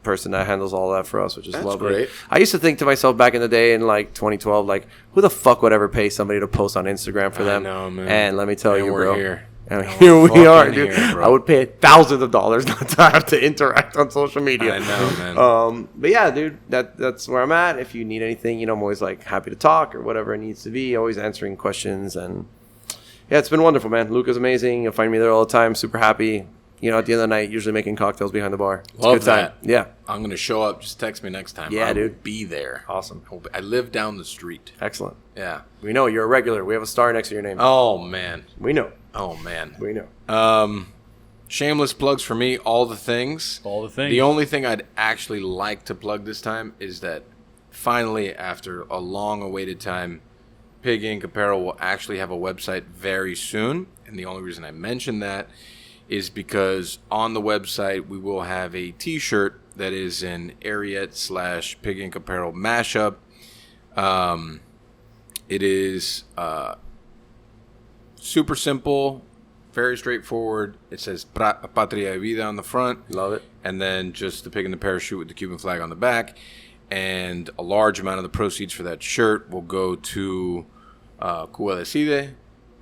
person that handles all that for us, which is That's lovely. great. I used to think to myself back in the day in like 2012, like, who the fuck would ever pay somebody to post on Instagram for I them? know, man. And let me tell And you, we're bro. here. And And here we're we are, fucking dude. here, bro. I would pay thousands of dollars not to have to interact on social media. I know, man. But yeah, dude, that's where I'm at. If you need anything, I'm always like happy to talk or whatever it needs to be. Always answering questions, and yeah, it's been wonderful, man. Luca's amazing. You'll find me there all the time. Super happy. At the end of the night, usually making cocktails behind the bar. It's a Love good time. that. Yeah, I'm gonna show up. Just text me next time. Yeah, I will dude. Be there. awesome. I live down the street. Excellent. Yeah. We know you're a regular. We have a star next to your name. Oh man. We know. Oh man. We know. Shameless plugs for me. All the things. All the things. The only thing I'd actually like to plug this time is that finally, after a long-awaited time, Pig Ink Apparel will actually have a website very soon. And the only reason I mention that is because on the website we will have a T-shirt that is an Ariat/Pig Ink Apparel mashup. It is super simple, very straightforward. It says Patria y Vida on the front. Love it. And then just the pig in the parachute with the Cuban flag on the back. And a large amount of the proceeds for that shirt will go to Cuba Decide.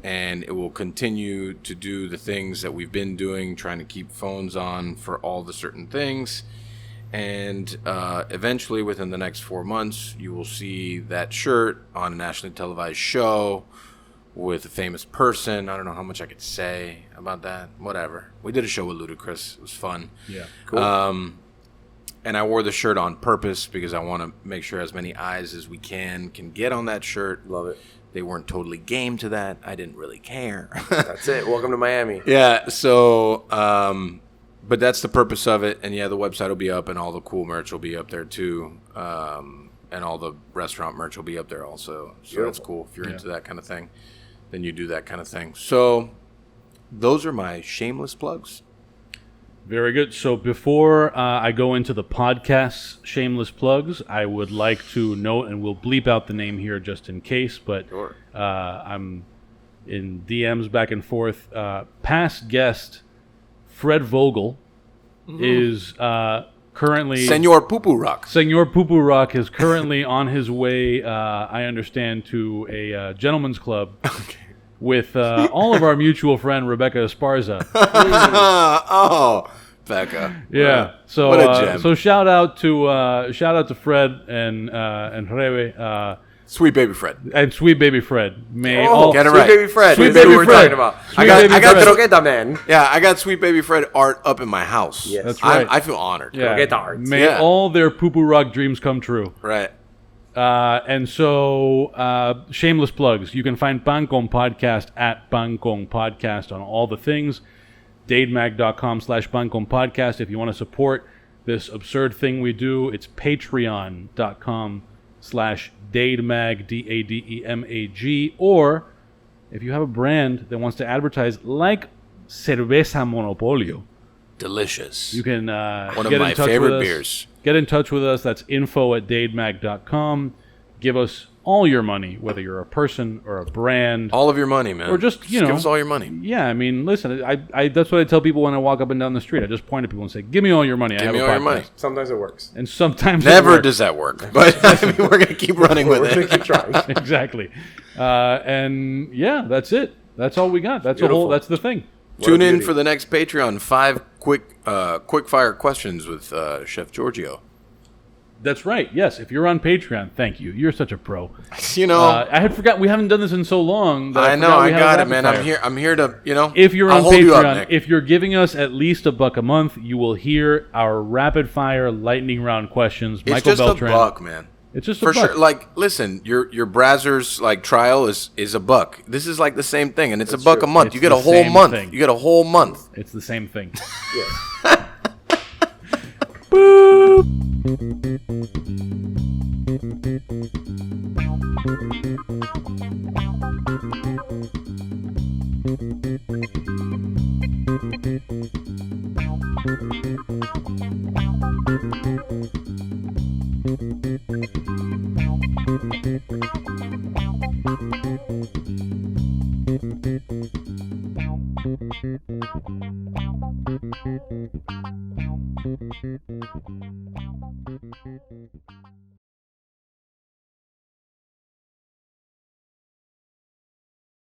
And it will continue to do the things that we've been doing, trying to keep phones on for all the certain things. And eventually, within the next 4 months, you will see that shirt on a nationally televised show with a famous person. I don't know how much I could say about that. Whatever. We did a show with Ludacris. It was fun. Yeah. Cool. And I wore the shirt on purpose because I want to make sure as many eyes as we can get on that shirt. Love it. They weren't totally game to that. I didn't really care. That's it. Welcome to Miami. Yeah. So, but that's the purpose of it. And yeah, the website will be up and all the cool merch will be up there too. And all the restaurant merch will be up there also. So that's cool. If you're into that kind of thing, then you do that kind of thing. So those are my shameless plugs. Very good. So before I go into the podcast's shameless plugs, I would like to note, and we'll bleep out the name here just in case, but Sure. I'm in DMs back and forth. Past guest Fred Vogel is currently... Senor Poo Poo Rock. Senor Poo Poo Rock is currently on his way, I understand, to a gentleman's club with all of our mutual friend Rebecca Esparza. Oh, Becca. Yeah. So what a gem. so shout out to Fred and Rebe Sweet baby Fred. and sweet baby Fred. May Oh, all get it Sweet right. Baby Fred. Sweet That's Baby what we're Fred. talking about. Sweet I Baby got Fred. Drogueta, man. Yeah, I got Sweet Baby Fred art up in my house. Yes. That's right. I feel honored. Yeah. Get the arts. May Yeah. all their Poo Poo Rock dreams come true. Right. And so, shameless plugs. You can find Pancon Podcast at Pancon Podcast on all the things. dademag.com/Pancon Podcast. If you want to support this absurd thing we do, it's patreon.com/Dademag, DADEMAG. Or if you have a brand that wants to advertise like Cerveza Monopolio, Delicious. you can One of get my in touch favorite with us. beers. Get in touch with us. That's info@dademag.com. Give us all your money, whether you're a person or a brand. All of your money, man. Or just, you know. give us all your money. Yeah, I mean, listen, I that's what I tell people when I walk up and down the street. I just point at people and say, give me all your money. I Give have me a all your podcast." money. Sometimes it works. And sometimes it Never works. does that work, but I mean, we're gonna keep running with We're going it. to keep trying. Exactly. And yeah, that's it. That's all we got. That's the Beautiful. whole. That's the thing. Tune in beauty. for the next Patreon. 5 quick fire questions with Chef Giorgio. That's right. Yes, if you're on Patreon, thank you. You're such a pro. You know, I had forgot we haven't done this in so long. That I know, forgot we I had a got it, rapid man. fire. I'm here to, you know. If you're I'll on hold you up, Patreon, Nick. if you're giving us at least $1 a month, you will hear our rapid fire lightning round questions. It's Michael just Beltran. $1, man. It's just For a buck. sure. Like, listen, your Brazzers like trial is $1. This is like the same thing, and it's $1 a month. It's you get a the whole same month. thing. You get a whole month. It's the same thing. Yes. Boop.